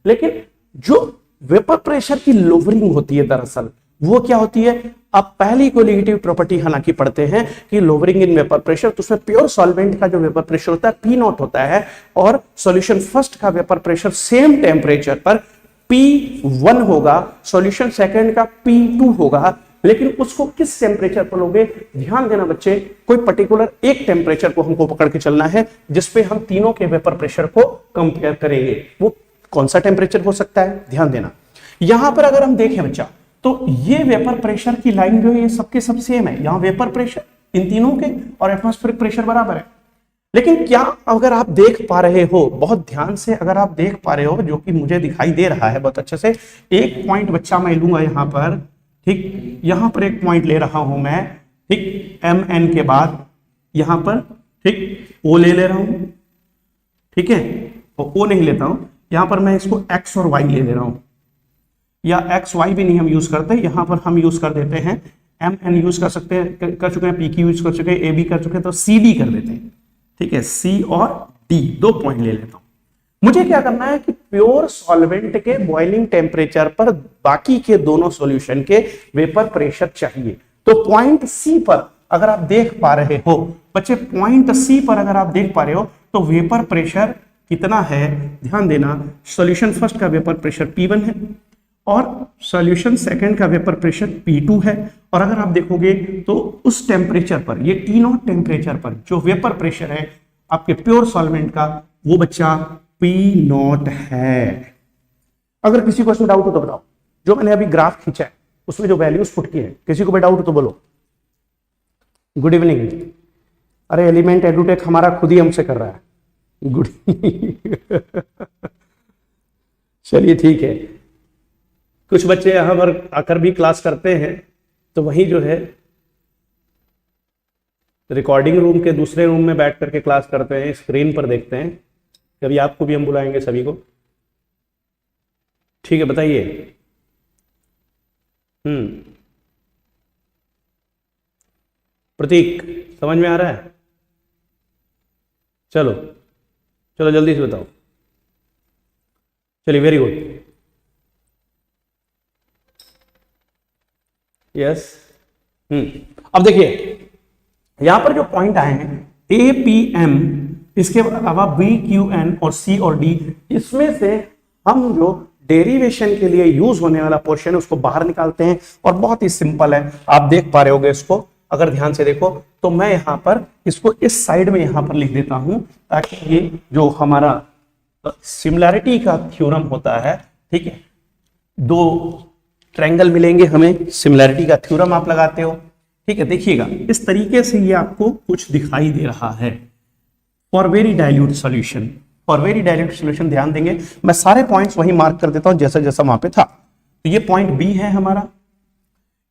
लेकिन जो वेपर प्रेशर की लोअरिंग होती है दरअसल वो क्या होती है, आप पहली कोलिगेटिव प्रॉपर्टी हालांकि पढ़ते हैं कि लोअरिंग इन वेपर प्रेशर, तो उसमें प्योर सॉल्वेंट का जो वेपर प्रेशर होता है P0 होता है और सॉल्यूशन फर्स्ट का वेपर प्रेशर सेम टेम्परेचर पर P1 होगा, सॉल्यूशन सेकंड का P2 होगा। लेकिन उसको किस टेम्परेचर पर लोगे, ध्यान देना बच्चे, कोई पर्टिकुलर एक टेम्परेचर को हमको पकड़ के चलना है जिसपे हम तीनों के वेपर प्रेशर को कंपेयर करेंगे। वो कौन सा टेम्परेचर हो सकता है, ध्यान देना। यहां पर अगर हम देखें बच्चा तो ये वेपर प्रेशर की लाइन जो है ये सबके सब सेम है, यहां वेपर प्रेशर इन तीनों के और एटमॉस्फेरिक प्रेशर बराबर है। लेकिन क्या अगर आप देख पा रहे हो, बहुत ध्यान से अगर आप देख पा रहे हो, जो कि मुझे दिखाई दे रहा है बहुत अच्छे से, एक पॉइंट बच्चा मैं लूंगा यहां पर, ठीक, यहां पर एक पॉइंट ले रहा हूं मैं, ठीक, एम एन के बाद यहां पर, ठीक, ओ ले रहा हूं, ठीक है, और ओ नहीं लेता हूं, यहां पर मैं इसको एक्स और वाई ले रहा हूं, या एक्स वाई भी नहीं हम यूज करते, यहां पर हम यूज कर देते हैं एम एन यूज कर सकते हैं, कर चुके हैं, पी क्यू यूज कर चुके हैं, ए बी कर चुके हैं, तो सी डी कर लेते हैं। ठीक है, सी और डी 2 पॉइंट ले लेता हूं। मुझे क्या करना है कि प्योर सॉल्वेंट के बॉइलिंग टेम्परेचर पर बाकी के दोनों सॉल्यूशन के वेपर प्रेशर चाहिए। तो पॉइंट सी पर अगर आप देख पा रहे हो बच्चे, पॉइंट सी पर अगर आप देख पा रहे हो तो वेपर प्रेशर कितना है, ध्यान देना, सॉल्यूशन फर्स्ट का वेपर प्रेशर P1 है और सॉल्यूशन सेकंड का वेपर प्रेशर P2 है। और अगर आप देखोगे तो उस टेम्परेचर पर, ये T0 टेम्परेचर पर जो वेपर प्रेशर है आपके प्योर सॉल्वेंट का, वो बच्चा P0 है। अगर किसी को इसमें डाउट हो तो बताओ, जो मैंने अभी ग्राफ खींचा है उसमें जो वैल्यूज पुट की है, किसी को भी डाउट हो तो बोलो। Good evening. अरे एलिमेंट एडुटेक हमारा खुद ही हमसे कर रहा है। गुड चलिए ठीक है, कुछ बच्चे यहां पर आकर भी क्लास करते हैं, तो वही जो है रिकॉर्डिंग रूम के दूसरे रूम में बैठ करके क्लास करते हैं, स्क्रीन पर देखते हैं। कभी आपको भी हम बुलाएंगे सभी को। ठीक है, बताइए। प्रतीक, समझ में आ रहा है? चलो चलो जल्दी से बताओ। चलिए, वेरी गुड। यस। अब देखिए यहां पर जो पॉइंट आए हैं ए पी एम, इसके अलावा बी क्यू एन और सी और डी, इसमें से हम जो डेरिवेशन के लिए यूज होने वाला पोर्शन है उसको बाहर निकालते हैं। और बहुत ही सिंपल है, आप देख पा रहे होगे इसको, अगर ध्यान से देखो तो मैं यहां पर इसको इस साइड में यहां पर लिख देता हूं, ताकि ये जो हमारा सिमिलैरिटी का थ्योरम होता है, ठीक है, दो ट्रायंगल मिलेंगे हमें, सिमिलैरिटी का थ्योरम आप लगाते हो। ठीक है, देखिएगा इस तरीके से ये आपको कुछ दिखाई दे रहा है। For very dilute solution, for very dilute solution, ध्यान देंगे मैं सारे पॉइंट्स वही मार्क कर देता हूं जैसा जैसा वहां पे था। तो ये पॉइंट बी है हमारा,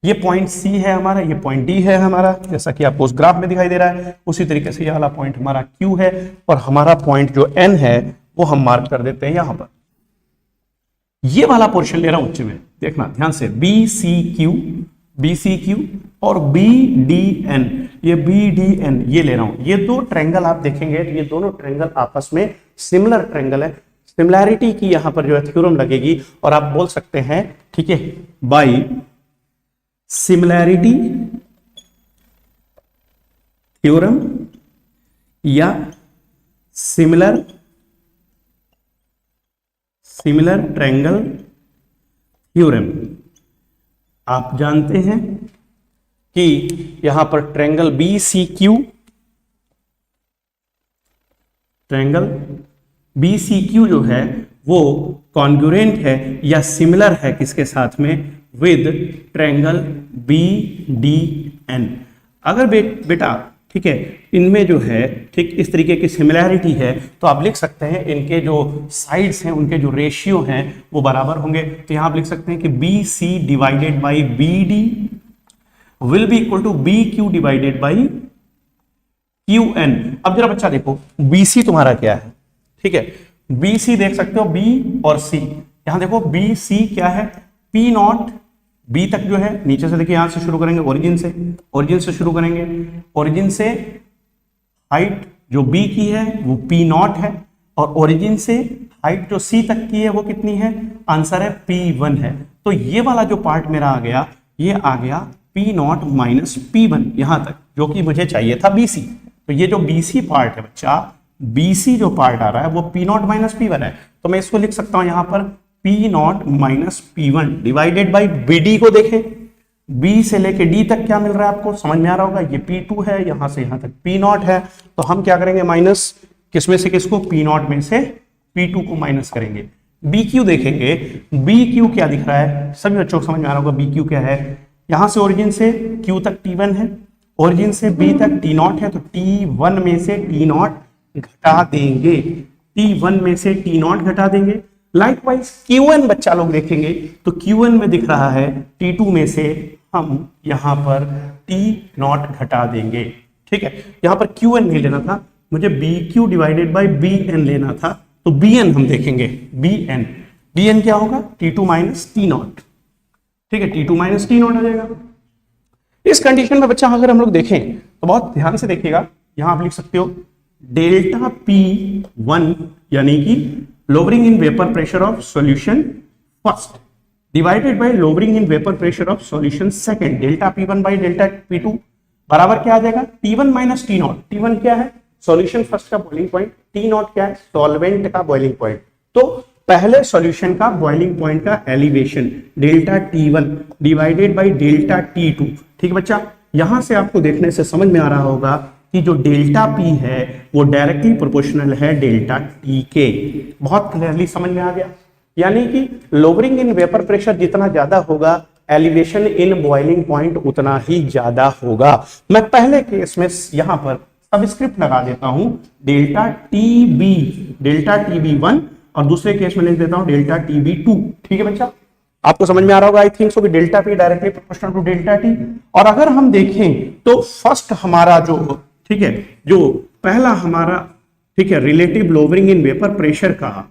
ये पॉइंट सी है हमारा, ये पॉइंट डी है हमारा, जैसा कि आपको उस ग्राफ में दिखाई दे रहा है। उसी तरीके से ये वाला पॉइंट हमारा क्यू है और हमारा पॉइंट जो एन है वो हम मार्क कर देते हैं यहां पर। ये वाला पोर्शन ले रहा हूं उच्च में, देखना ध्यान से, बी सी क्यू और बी डी एन, ये बी डी एन ये ले रहा हूं। ये दो ट्रायंगल आप देखेंगे, ये दोनों ट्रायंगल आपस में सिमिलर ट्रायंगल है। सिमिलैरिटी की यहां पर जो है थ्योरम लगेगी, और आप बोल सकते हैं, ठीक है, बाई सिमिलैरिटी थ्योरम या सिमिलर ट्रायंगल थ्योरम। आप जानते हैं कि यहां पर triangle B C Q, triangle B C Q जो है वो कॉन्ग्रुएंट है या सिमिलर है किसके साथ में, with triangle B D N. अगर बेटा ठीक है इनमें जो है ठीक इस तरीके की सिमिलैरिटी है, तो आप लिख सकते हैं इनके जो साइड्स हैं उनके जो रेशियो हैं वो बराबर होंगे। तो यहां आप लिख सकते हैं कि B C divided by B D will be equal to B Q divided by Q N. अब जरा बच्चा देखो बी सी तुम्हारा क्या है, ठीक है, बी सी देख सकते हो, बी और सी, यहां देखो बी सी क्या है, पी नॉट, बी तक जो है नीचे से देखिए, यहां से शुरू करेंगे, ओरिजिन से शुरू करेंगे, ओरिजिन से हाइट जो बी की है वो पी नॉट है, और ओरिजिन से हाइट जो सी तक की है वो कितनी है, आंसर है P1 है। तो ये वाला जो पार्ट मेरा आ गया, ये आ गया P नॉट माइनस P1 यहां तक, जो कि मुझे चाहिए था BC। तो ये जो BC पार्ट है बच्चा, BC जो पार्ट आ रहा है वो P नॉट माइनस P1 है। तो मैं इसको लिख सकता हूं यहां पर P not minus P1 divided by BD को देखें, B से लेके D तक क्या मिल रहा है आपको समझ में आ रहा होगा, ये P2 है, यहां से यहां तक P नॉट है। तो हम क्या करेंगे, माइनस किसमें से किसको, P नॉट में से P2 को माइनस करेंगे। BQ देखेंगे, BQ क्या दिख रहा है, सभी बच्चों को समझ में आ रहा होगा BQ क्या है, यहां से ओरिजिन से Q तक T1 है, ओरिजिन से B तक T नॉट है, तो T1 में से T नॉट घटा देंगे, T1 में से T नॉट घटा देंगे। लाइकवाइज Q1 बच्चा लोग देखेंगे तो Q1 में दिख रहा है T2 में से हम यहां पर T नॉट घटा देंगे। ठीक है, यहां पर Q1 नहीं लेना था मुझे, BQ डिवाइडेड बाई BN लेना था। तो BN हम देखेंगे, BN क्या होगा, T2 माइनस T नॉट। ठीक है, T2 माइनस T नॉट आ जाएगा। इस कंडीशन में बच्चा अगर हम लोग देखें तो बहुत ध्यान से देखिएगा, यहां आप लिख सकते हो डेल्टा P1 यानी कि lowering in vapour pressure of solution first divided by lowering in vapour pressure of solution second, delta P1 by delta P2 बराबर क्या आ जाएगा, T1 minus T not. T1 क्या है, सॉल्यूशन फर्स्ट का बॉइलिंग पॉइंट, टी नॉट क्या है, solvent का boiling point. तो पहले सॉल्यूशन का बॉइलिंग पॉइंट का elevation delta T1 divided by delta T2। ठीक बच्चा, यहां से आपको देखने से समझ में आ रहा होगा कि जो डेल्टा P है वो डायरेक्टली प्रोपोर्शनल है डेल्टा T के। बहुत क्लियरली समझ में आ गया। यानी कि लोअरिंग इन वेपर प्रेशर जितना ज्यादा होगा, एलिवेशन इन बॉइलिंग पॉइंट उतना ही ज्यादा होगा। मैं पहले केस में यहां पर सबस्क्रिप्ट लगा देता हूं डेल्टा टीबी वन, और दूसरे केस में लिख देता हूं डेल्टा टीबी टू। ठीक है बच्चा, आपको समझ में आ रहा होगा आई थिंक सो कि delta P directly proportional to delta T. और अगर हम देखें तो फर्स्ट हमारा जो, ठीक है, जो पहला हमारा, ठीक है, relative lowering in vapour pressure का,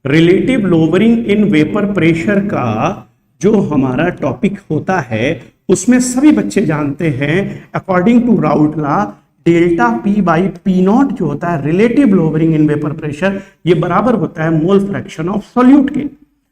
relative lowering in vapour pressure का जो हमारा टॉपिक होता है उसमें सभी बच्चे जानते हैं according to Raoult law delta P by P naught जो होता है relative lowering in vapour pressure, ये बराबर होता है मोल फ्रैक्शन ऑफ सॉल्यूट के।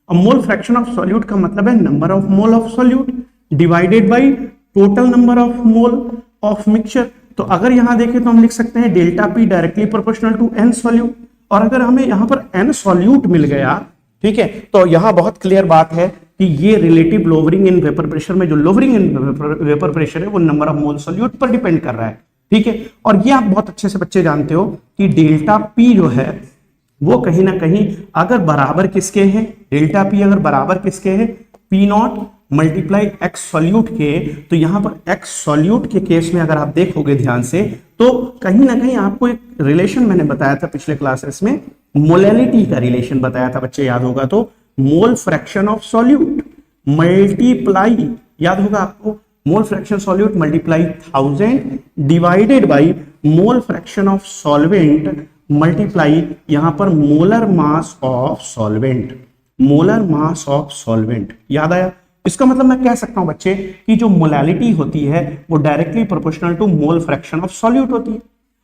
अब मोल फ्रैक्शन ऑफ सॉल्यूट का मतलब है number of mole of solute divided by total number of mole of mixture. तो अगर यहां देखें तो हम लिख सकते हैं delta P directly proportional to N solute. और अगर हमें यहां पर एन सॉल्यूट मिल गया, ठीक है, तो यहां बहुत क्लियर बात है कि ये relative lowering in vapour pressure में जो लोअरिंग इन वेपर प्रेशर है वो नंबर ऑफ मोल सॉल्यूट पर डिपेंड कर रहा है। ठीक है, और ये आप बहुत अच्छे से बच्चे जानते हो कि डेल्टा पी जो है वो कहीं ना कहीं अगर बराबर किसके हैं, डेल्टा पी अगर बराबर किसके हैं, P not multiply x solute के। तो यहां पर एक्स सॉल्यूट के केस में अगर आप देखोगे ध्यान से तो कहीं ना कहीं आपको एक रिलेशन मैंने बताया था पिछले क्लासेस में, मोलैलिटी का रिलेशन बताया था बच्चे, याद होगा तो, मोल फ्रैक्शन ऑफ सॉल्यूट मल्टीप्लाई, याद होगा आपको, मोल fraction solute multiply 1000 divided by mole fraction of solvent multiply यहां पर molar mass of solvent, molar mass of solvent. याद आया? इसका मतलब मैं कह सकता हूं बच्चे कि जो मोलैलिटी होती है वो directly proportional to mole fraction of solute होती है।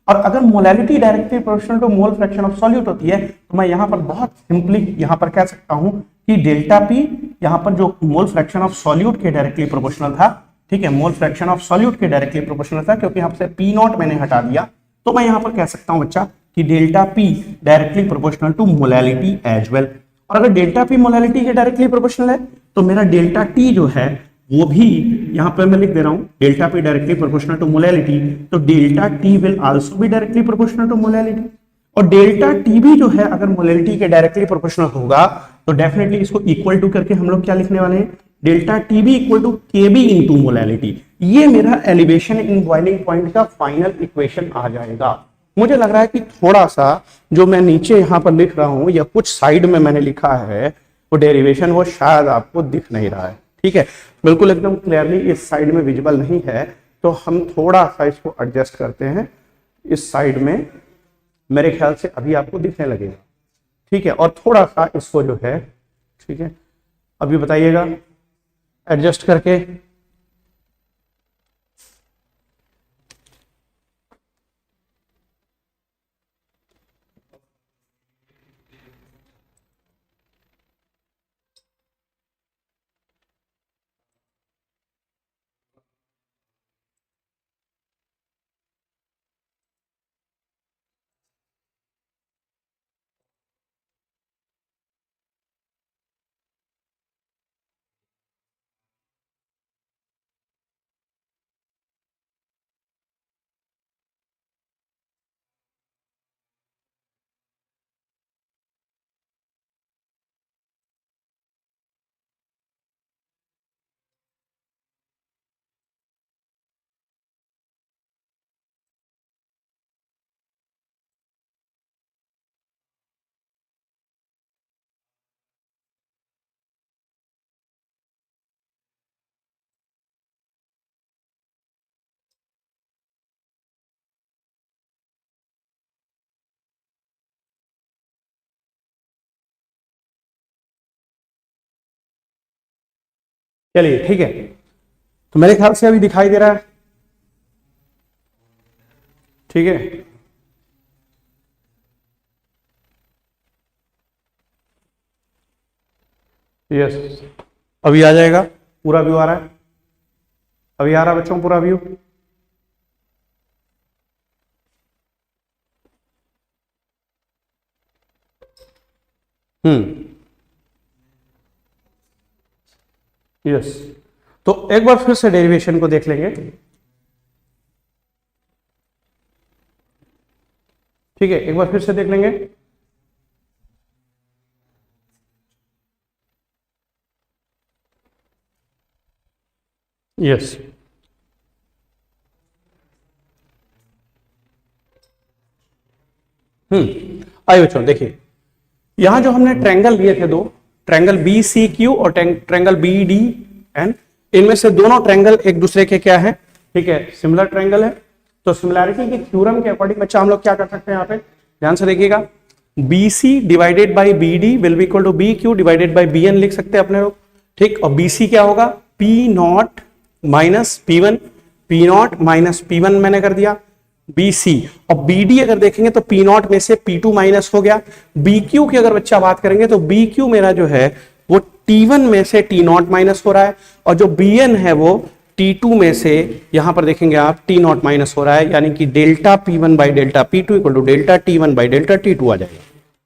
और अगर molality directly proportional to mole fraction of solute होती है तो मैं यहां पर बहुत सिंपली यहां पर कह सकता हूं कि डेल्टा पी यहां पर जो मोल फ्रैक्शन ऑफ सॉल्यूट के डायरेक्टली प्रोपोर्शनल था, ठीक है, मोल फ्रैक्शन ऑफ सॉल्यूट के डायरेक्टली प्रोपोर्शनल था, क्योंकि यहां से पी नॉट मैंने हटा दिया, तो मैं यहां पर कह सकता हूं बच्चा कि delta P directly proportional to molality as well. और अगर डेल्टा पी मोलैलिटी के डायरेक्टली प्रोपोर्शनल है तो मेरा डेल्टा टी जो है वो भी यहां पर मैं लिख दे रहा हूं delta P directly proportional to molality, तो delta T will also be directly proportional to molality. और डेल्टा टी भी जो है अगर मोलैलिटी के डायरेक्टली प्रोपोर्शनल होगा तो डेफिनेटली इसको इक्वल टू करके हम लोग क्या लिखने वाले हैं, delta T B equal to K B into molality. ये मेरा एलिवेशन इन बॉइलिंग पॉइंट का फाइनल इक्वेशन आ जाएगा। मुझे लग रहा है कि थोड़ा सा जो मैं नीचे यहां पर लिख रहा हूं या कुछ साइड में मैंने लिखा है वो डेरिवेशन वो शायद आपको दिख नहीं रहा है। ठीक है, बिल्कुल एकदम क्लियरली इस साइड में विजिबल नहीं है, तो हम थोड़ा सा इसको एडजस्ट करते हैं इस साइड में, मेरे ख्याल से अभी आपको दिखने लगेगा। ठीक है, और थोड़ा सा इसको जो है, ठीक है, अभी बताइएगा एडजस्ट करके। चलिए ठीक है, तो मेरे ख्याल से अभी दिखाई दे रहा है, ठीक है। यस, अभी आ जाएगा, पूरा व्यू आ रहा है, अभी आ रहा है बच्चों पूरा व्यू। यस, तो एक बार फिर से डेरिवेशन को देख लेंगे, ठीक है, एक बार फिर से देख लेंगे। यस, आइए बच्चों देखिए, यहां जो हमने ट्रायंगल लिए थे दो, ट्रायंगल बी सी क्यू और ट्रायंगल बी डी एन, इनमें से दोनों ट्रायंगल एक दूसरे के क्या है, ठीक है, सिमिलर ट्रायंगल है। तो सिमिलैरिटी के थ्योरम के अकॉर्डिंग बच्चा हम लोग क्या कर सकते हैं, यहाँ पे ध्यान से देखिएगा, B C divided by B D will be equal to B Q divided by B N लिख सकते हैं अपने लोग, ठीक। और बी सी क्या होगा, P not minus P one, P not minus P one मैंने कर दिया, बी सी। और बी डी अगर देखेंगे तो पी नॉट में से पी टू माइनस हो गया। बी क्यू की अगर बच्चा बात करेंगे तो बी क्यू मेरा जो है वो टी वन में से टी नॉट माइनस हो रहा है, और जो बी एन है वो टी टू में से यहां पर देखेंगे आप टी नॉट माइनस हो रहा है, यानी कि delta P one by delta P two equal to delta T one by delta T two आ जाएगा,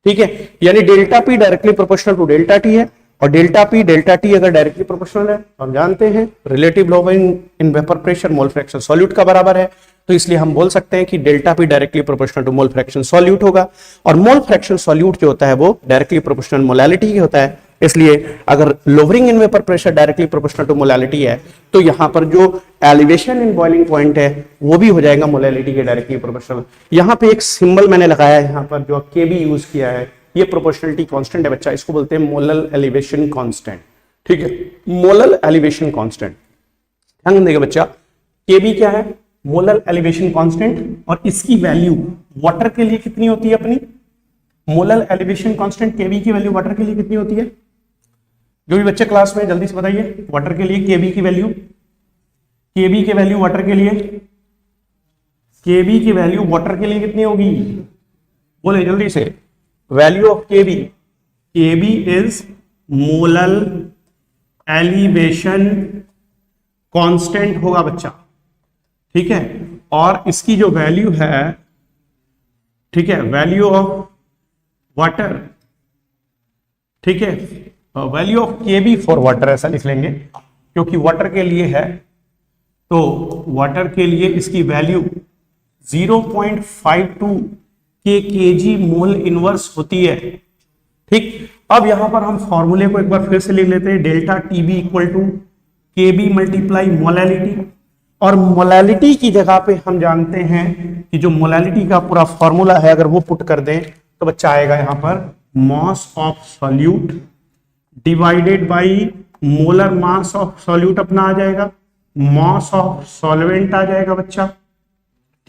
ठीक है। यानी delta P directly proportional to delta T है, और डेल्टा पी डेल्टा टी अगर डायरेक्टली प्रोपोर्शनल है तो हम जानते हैं relative lowering in vapour pressure mole fraction solute का बराबर है, तो इसलिए हम बोल सकते हैं कि delta P directly proportional to mole fraction solute होगा। और मोल फ्रैक्शन सॉल्यूट जो होता है वो डायरेक्टली प्रोपोर्शनल मोलैलिटी के होता है, इसलिए अगर lowering in vapour pressure directly proportional to molality है तो यहां पर जो एलिवेशन इन बॉइलिंग पॉइंट है वो भी हो जाएगा मोलैलिटी के डायरेक्टली प्रोपोर्शनल। यहां पे एक सिंबल मैंने लगाया है, यहां पर जो के बी यूज किया है, ये प्रोपोर्शनलिटी कांस्टेंट है बच्चा, इसको बोलते हैं मोलल एलिवेशन कांस्टेंट, ठीक है, मोलल एलिवेशन कांस्टेंट। ध्यान देगा बच्चा, के बी क्या है, मोलल एलिवेशन कांस्टेंट, और इसकी वैल्यू वाटर के लिए कितनी होती है अपनी, मोलल एलिवेशन कांस्टेंट केबी की वैल्यू वाटर के लिए कितनी होती है, जो भी बच्चे क्लास में जल्दी से बताइए, वाटर के लिए केबी की वैल्यू, केबी की वैल्यू वाटर के लिए, केबी की वैल्यू वाटर के लिए कितनी होगी, बोले जल्दी से, value of KB, KB is molal elevation constant होगा बच्चा, ठीक है। और इसकी जो वैल्यू है, ठीक है, वैल्यू ऑफ वाटर, ठीक है, value of KB for water ऐसा लिख लेंगे, क्योंकि वाटर के लिए है, तो वाटर के लिए इसकी वैल्यू 0.52 के केजी मोल इनवर्स होती है, ठीक। अब यहां पर हम फॉर्मूले को एक बार फिर से लिख लेते हैं, delta T B equal to K B multiply molality, और मोलैलिटी की जगह पे हम जानते हैं कि जो मोलैलिटी का पूरा फॉर्मूला है अगर वो पुट कर दें तो बच्चा आएगा यहां पर मास of solute divided by molar mass of solute अपना आ जाएगा, मास ऑफ सॉल्वेंट आ जाएगा बच्चा,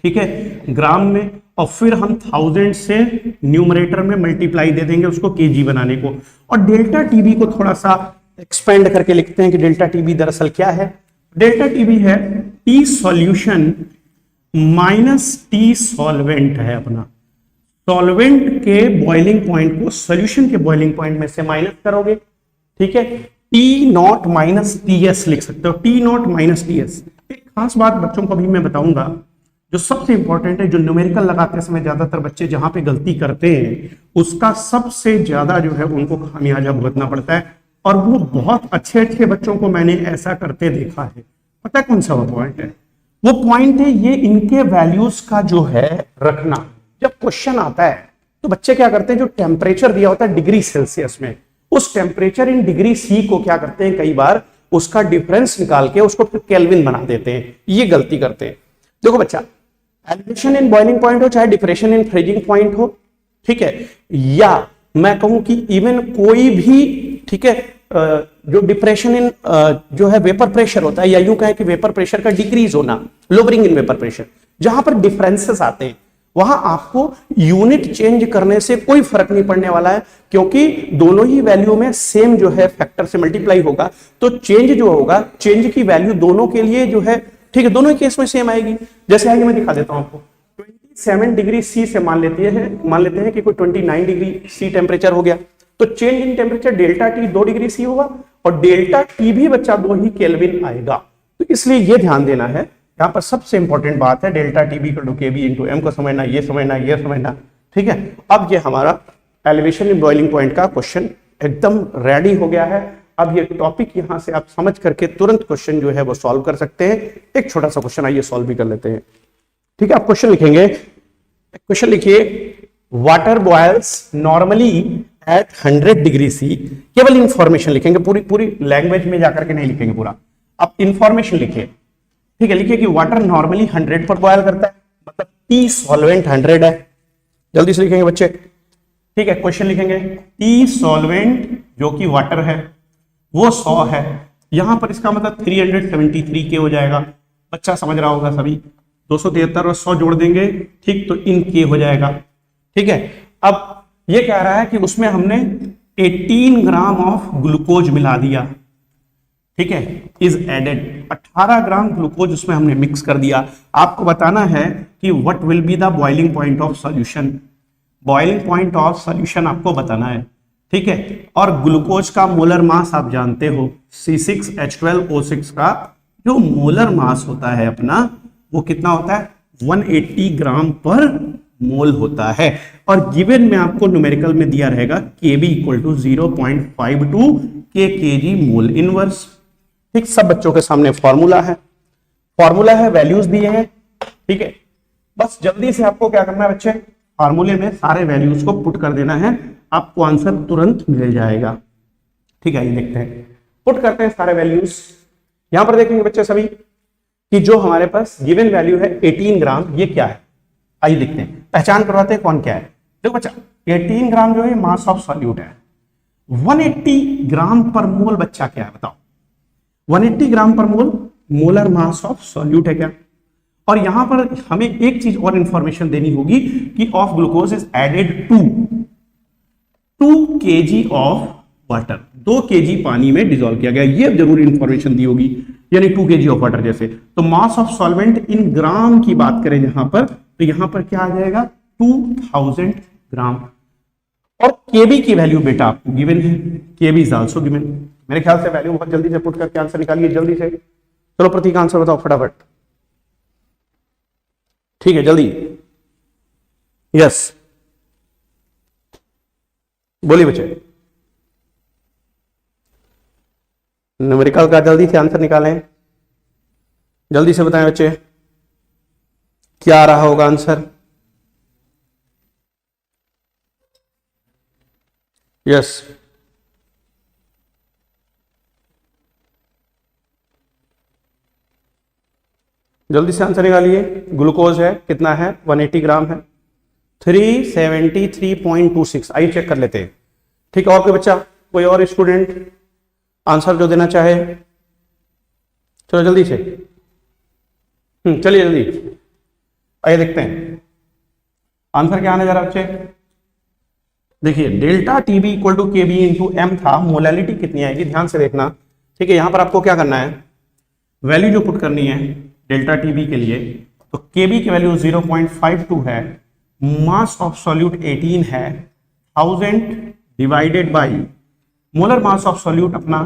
ठीक है, ग्राम में, और फिर हम 1000 से न्यूमरेटर में मल्टीप्लाई दे देंगे उसको केजी बनाने को। और डेल्टा टीबी को थोड़ा सा एक्सपेंड करके लिखते हैं कि डेल्टा टीबी दरअसल क्या है, डेल्टा टीबी है T solution minus T solvent है अपना, सॉल्वेंट के बॉइलिंग पॉइंट को सॉल्यूशन के बॉइलिंग पॉइंट में से माइनस करोगे, ठीक है, T not minus T S लिख सकते हो, T not minus T S. एक खास बात बच्चों को अभी मैं बताऊंगा जो सबसे इंपॉर्टेंट है, जो न्यूमेरिकल लगाते समय ज्यादातर बच्चे जहां पे गलती करते हैं उसका सबसे ज्यादा जो है उनको खामियाजा भुगतना पड़ता है, और वो बहुत अच्छे अच्छे बच्चों को मैंने ऐसा करते देखा है। पता है कौन सा वो पॉइंट है, वो पॉइंट है ये इनके वैल्यूज का जो है रखना। जब क्वेश्चन आता है तो बच्चे क्या करते हैं, जो टेम्परेचर दिया होता है डिग्री सेल्सियस में, उस टेम्परेचर इन डिग्री सी को क्या करते हैं, कई बार उसका डिफरेंस निकाल के उसको फिर केल्विन बना देते हैं, ये गलती करते हैं। देखो बच्चा, एलिवेशन इन बॉइलिंग पॉइंट हो चाहे डिप्रेशन इन फ्रीजिंग पॉइंट हो, ठीक है, या मैं कहूं कि इवन कोई भी, ठीक है, जो डिप्रेशन इन जो है वेपर प्रेशर होता है, या यूं कहें कि वेपर प्रेशर का डिक्रीज होना, लोअरिंग इन वेपर प्रेशर, जहां पर डिफरेंसेस आते हैं वहां आपको यूनिट चेंज करने से कोई फर्क नहीं पड़ने वाला है, क्योंकि दोनों ही वैल्यू में सेम जो है फैक्टर से मल्टीप्लाई होगा, तो चेंज जो होगा, चेंज की वैल्यू दोनों के लिए जो है, ठीक है, दोनों ही केस में सेम आएगी। जैसे आगे मैं दिखा देता हूं आपको, 27 डिग्री सी से मान लेते हैं कि कोई 29 डिग्री सी टेम्परेचर हो गया, तो change in temperature delta T 2 degree C होगा, और डेल्टा टी भी बच्चा 2 ही केल्विन आएगा। तो इसलिए ये ध्यान देना है, यहां पर सबसे इंपॉर्टेंट बात है delta T B to K B into M को समझना, ये समझना, ठीक है। अब ये हमारा एलिवेशन इन बॉइलिंग पॉइंट का क्वेश्चन एकदम रेडी हो गया है। अब ये टॉपिक यहां से आप समझ करके तुरंत क्वेश्चन जो है वो सॉल्व कर सकते हैं। एक छोटा सा क्वेश्चन आइए सॉल्व भी कर लेते हैं, ठीक है। आप क्वेश्चन लिखेंगे, क्वेश्चन लिखिए, water boils normally at 100 degree C, केवल इंफॉर्मेशन लिखेंगे, पूरी लैंग्वेज में जाकर के नहीं लिखेंगे पूरा, आप इंफॉर्मेशन लिखिए, ठीक है। लिखिए कि वाटर नॉर्मली 100 पर बॉयल करता है, मतलब टी सॉल्वेंट 100 है, जल्दी से लिखेंगे बच्चे, ठीक है। क्वेश्चन लिखेंगे, टी सॉल्वेंट जो कि वाटर है वो 100 है, यहां पर इसका मतलब 373 के हो जाएगा, बच्चा समझ रहा होगा सभी, 273 और 100 जोड़ देंगे, ठीक, तो इन के हो जाएगा, ठीक है। अब ये कह रहा है कि उसमें हमने 18 ग्राम ऑफ ग्लूकोज मिला दिया, ठीक है, इज एडेड, 18 ग्राम ग्लूकोज उसमें हमने मिक्स कर दिया। आपको बताना है कि what will be the boiling point of solution, boiling point of solution आपको बताना है, ठीक है। और ग्लूकोज का मोलर मास आप जानते हो, C6H12O6 का जो मोलर मास होता है अपना, वो कितना होता है, 180 ग्राम पर मोल होता है। और गिवन में आपको न्यूमेरिकल में दिया रहेगा Kb equal to 0.52 kg mole inverse, ठीक। सब बच्चों के सामने फॉर्मूला है, वैल्यूज दिए हैं, ठीक है। बस जल्दी से आपको क्या करना है बच्चे, फॉर्मूले में सारे वैल्यूज को पुट कर देना है, आपको आंसर तुरंत मिल जाएगा, ठीक है। ये देखते हैं, पुट करते हैं सारे वैल्यूज। यहां पर देखेंगे बच्चे सभी कि जो हमारे पास गिवन वैल्यू है 18 ग्राम, ये क्या है, आइए देखते हैं, पहचान करवाते हैं कौन क्या है। देखो बच्चा, 18 ग्राम जो है मास ऑफ सॉल्यूट है, 180 ग्राम पर मोल बच्चा क्या है बताओ, 180 ग्राम पर मोल मोलर मास ऑफ सॉल्यूट है क्या। और यहां पर हमें एक चीज और इंफॉर्मेशन देनी होगी कि of glucose is added to 2 kg of water, 2 kg पानी में डिसॉल्व किया गया, ये जरूर इंफॉर्मेशन दी होगी, यानी 2 kg ऑफ वाटर जैसे। तो मास ऑफ सॉल्वेंट इन ग्राम की बात करें यहां पर, तो यहां पर क्या आ जाएगा, 2000 ग्राम। और केबी की वैल्यू बेटा आपको गिवन है, केबी इज आल्सो गिवन। मेरे ख्याल से वैल्यू बहुत जल्दी से पुट करके आंसर निकालिए जल्दी से। चलो प्रतीक आंसर बताओ फटाफट, ठीक है, जल्दी, यस बोलिए बच्चे, न्यूमेरिकल का जल्दी से आंसर निकालें, जल्दी से बताएं बच्चे, क्या आ रहा होगा आंसर, यस जल्दी से आंसर निकालिए। ग्लूकोज है कितना है, 180 ग्राम है, 373.26, आइए चेक कर लेते हैं, ठीक है। और कोई बच्चा, कोई और स्टूडेंट आंसर जो देना चाहे, चलो जल्दी से, चलिए जल्दी, आइए देखते हैं आंसर क्या आने जा रहा है बच्चे। देखिए delta T B equal to K B into M था, मोलैलिटी कितनी आएगी ध्यान से देखना, ठीक है। यहां पर आपको क्या करना है, वैल्यू जो पुट करनी है डेल्टा टीबी के लिए, तो केबी की वैल्यू 0.52 है, मास ऑफ सॉल्यूट 18 है, 1000 divided by molar mass of solute अपना,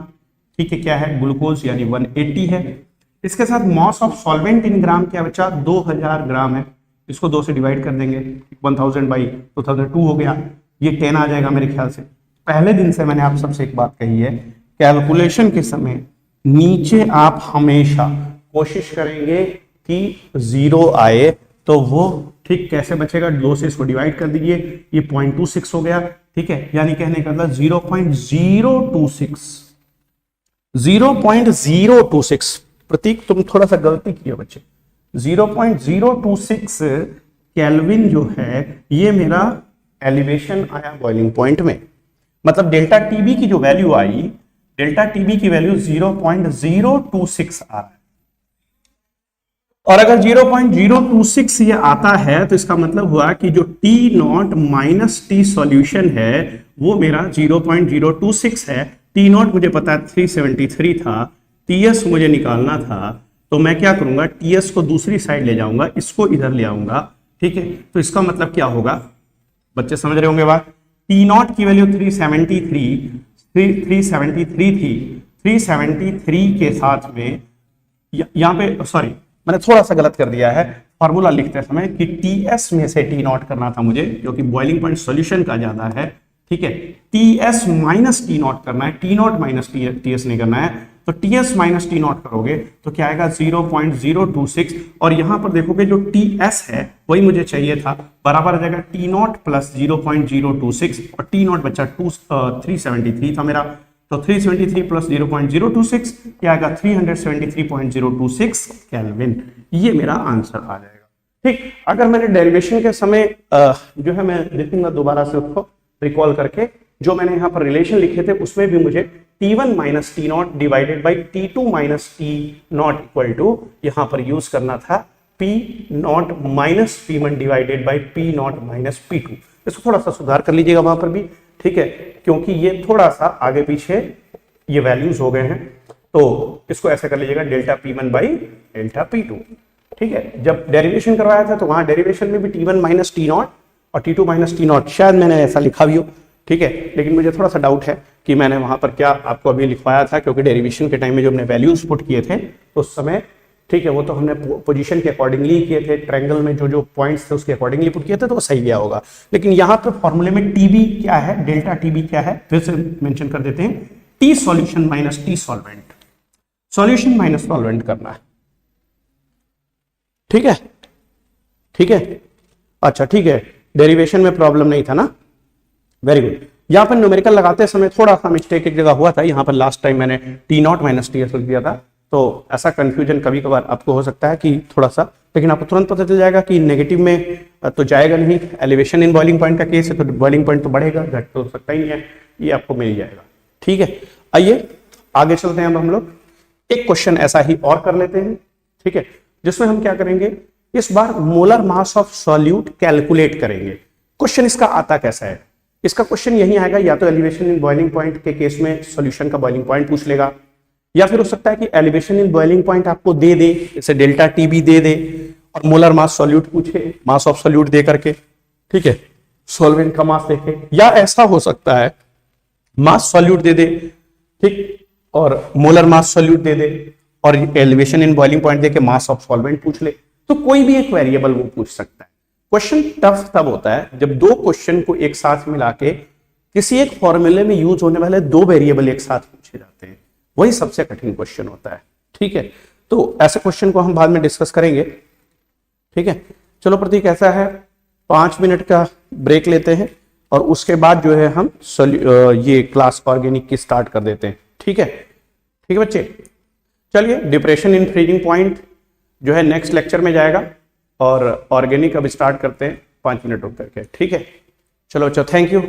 ठीक है, क्या है, ग्लूकोज यानी 180 है। इसके साथ मास ऑफ सॉल्वेंट इन ग्राम क्या बचा, 2000 ग्राम है, इसको 2 से डिवाइड कर देंगे, 1000 बाई 2002 हो गया, ये 10 आ जाएगा मेरे ख्याल से। पहले दिन से मैंने आप सबसे एक बात कही है, कैलकुलेशन के समय नीचे आप हमेशा कोशिश करेंगे कि 0 आए, तो वो ठीक कैसे बचेगा, 2 से इसको डिवाइड कर दीजिए, ये 0.26 हो गया, ठीक है, यानी कहने का मतलब 0.026 प्रतीक तुम थोड़ा सा गलती किए बच्चे, 0.026 केल्विन जो है ये मेरा एलिवेशन आया बॉइलिंग पॉइंट में, मतलब डेल्टा टीबी की जो वैल्यू आई, डेल्टा टीबी की वैल्यू 0.026 आ रहा है, और अगर 0.026 ये आता है तो इसका मतलब हुआ कि जो T0 माइनस टी सॉल्यूशन है वो मेरा 0.026 है। T0 मुझे पता है 373 था, TS मुझे निकालना था, तो मैं क्या करूंगा, TS को दूसरी साइड ले जाऊंगा, इसको इधर ले आऊंगा, ठीक है। तो इसका मतलब क्या होगा, बच्चे समझ रहे होंगे बात। T0 की वैल्यू 373 थी, 373 के साथ में यहाँ पे सॉरी मैंने थोड़ा सा गलत कर दिया है फॉर्मूला लिखते समय कि TS में से T0 करना था मुझे, क्योंकि बॉइलिंग पॉइंट सॉल्यूशन का ज्यादा है, ठीक है। TS माइनस T0 करना है, T0 माइनस TS नहीं करना है। तो TS माइनस T0 करोगे तो क्या आएगा 0.026, और यहां पर देखोगे जो TS है वही मुझे चाहिए था, बराबर आ जाएगा T0 प्लस 0.026, और T0 बचा 373 था मेरा, तो 373 प्लस 0.026 क्या आएगा 373.026 केल्विन। ये मेरा आंसर आ जाएगा, ठीक। अगर मैंने डेरिवेशन के समय जो है मैं देखूंगा दोबारा से उसको रिकॉल करके, जो मैंने यहाँ पर रिलेशन लिखे थे उसमें भी मुझे T1 minus T0 divided by T2 minus T0 equal to यहाँ पर यूज करना था P0 minus P1 divided by P0 minus P2। इसको थोड़ा सा सुधार कर लीजिएगा वहां पर भी, ठीक है, क्योंकि ये थोड़ा सा आगे पीछे ये वैल्यूज हो गए हैं, तो इसको ऐसे कर लीजिएगा delta P1 by delta P2, ठीक है। जब डेरिवेशन करवाया था तो वहां डेरिवेशन में भी T1 माइनस T0 और T2 माइनस T0 शायद मैंने ऐसा लिखा भी हो, ठीक है, लेकिन मुझे थोड़ा सा डाउट है कि मैंने वहां पर क्या आपको अभी लिखवाया था, क्योंकि डेरिवेशन के टाइम में जो हमने वैल्यूज पुट किए थे तो उस समय, ठीक है, वो तो हमने पोजीशन के अकॉर्डिंगली किए थे, ट्रायंगल में जो जो पॉइंट्स थे उसके अकॉर्डिंगली पुट किए थे, तो वो सही गया होगा। लेकिन यहाँ पे फॉर्मूले में टीबी क्या है, डेल्टा टीबी क्या है, फिर से मेंशन कर देते हैं, T solution minus T solvent, solution minus solvent करना है, ठीक है, ठीक है, अच्छा ठीक है, डेरिवेशन में प्रॉब्लम नहीं था ना, वेरी गुड। यहाँ पर न्यूमेरिकल लगाते समय थोड़ा सा मिस्टेक एक जगह हुआ था, यहाँ पर लास्ट टाइम मैंने T0 माइनस TS लिख दिया था, तो ऐसा कंफ्यूजन कभी कभार आपको हो सकता है कि थोड़ा सा, लेकिन आपको तुरंत पता चल जाएगा कि नेगेटिव में तो जाएगा नहीं, एलिवेशन इन बॉइलिंग पॉइंट का केस है तो बॉइलिंग पॉइंट तो बढ़ेगा, घट तो सकता ही नहीं है, ये आपको मिल जाएगा, ठीक है। आइए आगे चलते हैं, अब हम लोग एक क्वेश्चन ऐसा ही और कर लेते हैं, ठीक है, जिसमें हम क्या करेंगे, इस बार molar mass of solute calculate करेंगे। क्वेश्चन इसका आता कैसा है, इसका क्वेश्चन यही आएगा, या तो एलिवेशन इन बॉइलिंग पॉइंट के केस में सॉल्यूशन का बॉइलिंग पॉइंट पूछ लेगा, या फिर हो सकता है कि एलिवेशन इन बॉइलिंग पॉइंट आपको दे दे, जैसे डेल्टा टीबी दे दे और मोलर मास सॉल्यूट पूछे, मास ऑफ सॉल्यूट दे करके, ठीक है, सॉल्वेंट का मास देखे, या ऐसा हो सकता है मास सॉल्यूट दे दे, ठीक, और मोलर मास सॉल्यूट दे दे और एलिवेशन इन बॉइलिंग पॉइंट दे के मास ऑफ सॉल्वेंट पूछ ले, तो कोई भी एक वेरिएबल वो पूछ सकता है। क्वेश्चन टफ तब होता है जब दो क्वेश्चन को एक साथ मिला के किसी एक फॉर्मूले में यूज होने वाले दो वेरिएबल एक साथ पूछे जाते हैं, वही सबसे कठिन क्वेश्चन होता है, ठीक है। तो ऐसे क्वेश्चन को हम बाद में डिस्कस करेंगे, ठीक है। चलो प्रतीक, ऐसा है 5 मिनट का ब्रेक लेते हैं और उसके बाद जो है हम ये क्लास ऑर्गेनिक की स्टार्ट कर देते हैं, ठीक है, ठीक है बच्चे। चलिए, डिप्रेशन इन फ्रीजिंग पॉइंट जो है नेक्स्ट लेक्चर में जाएगा और ऑर्गेनिक अब स्टार्ट करते हैं 5 मिनट रुक करके, ठीक है। चलो अच्छा, थैंक यू।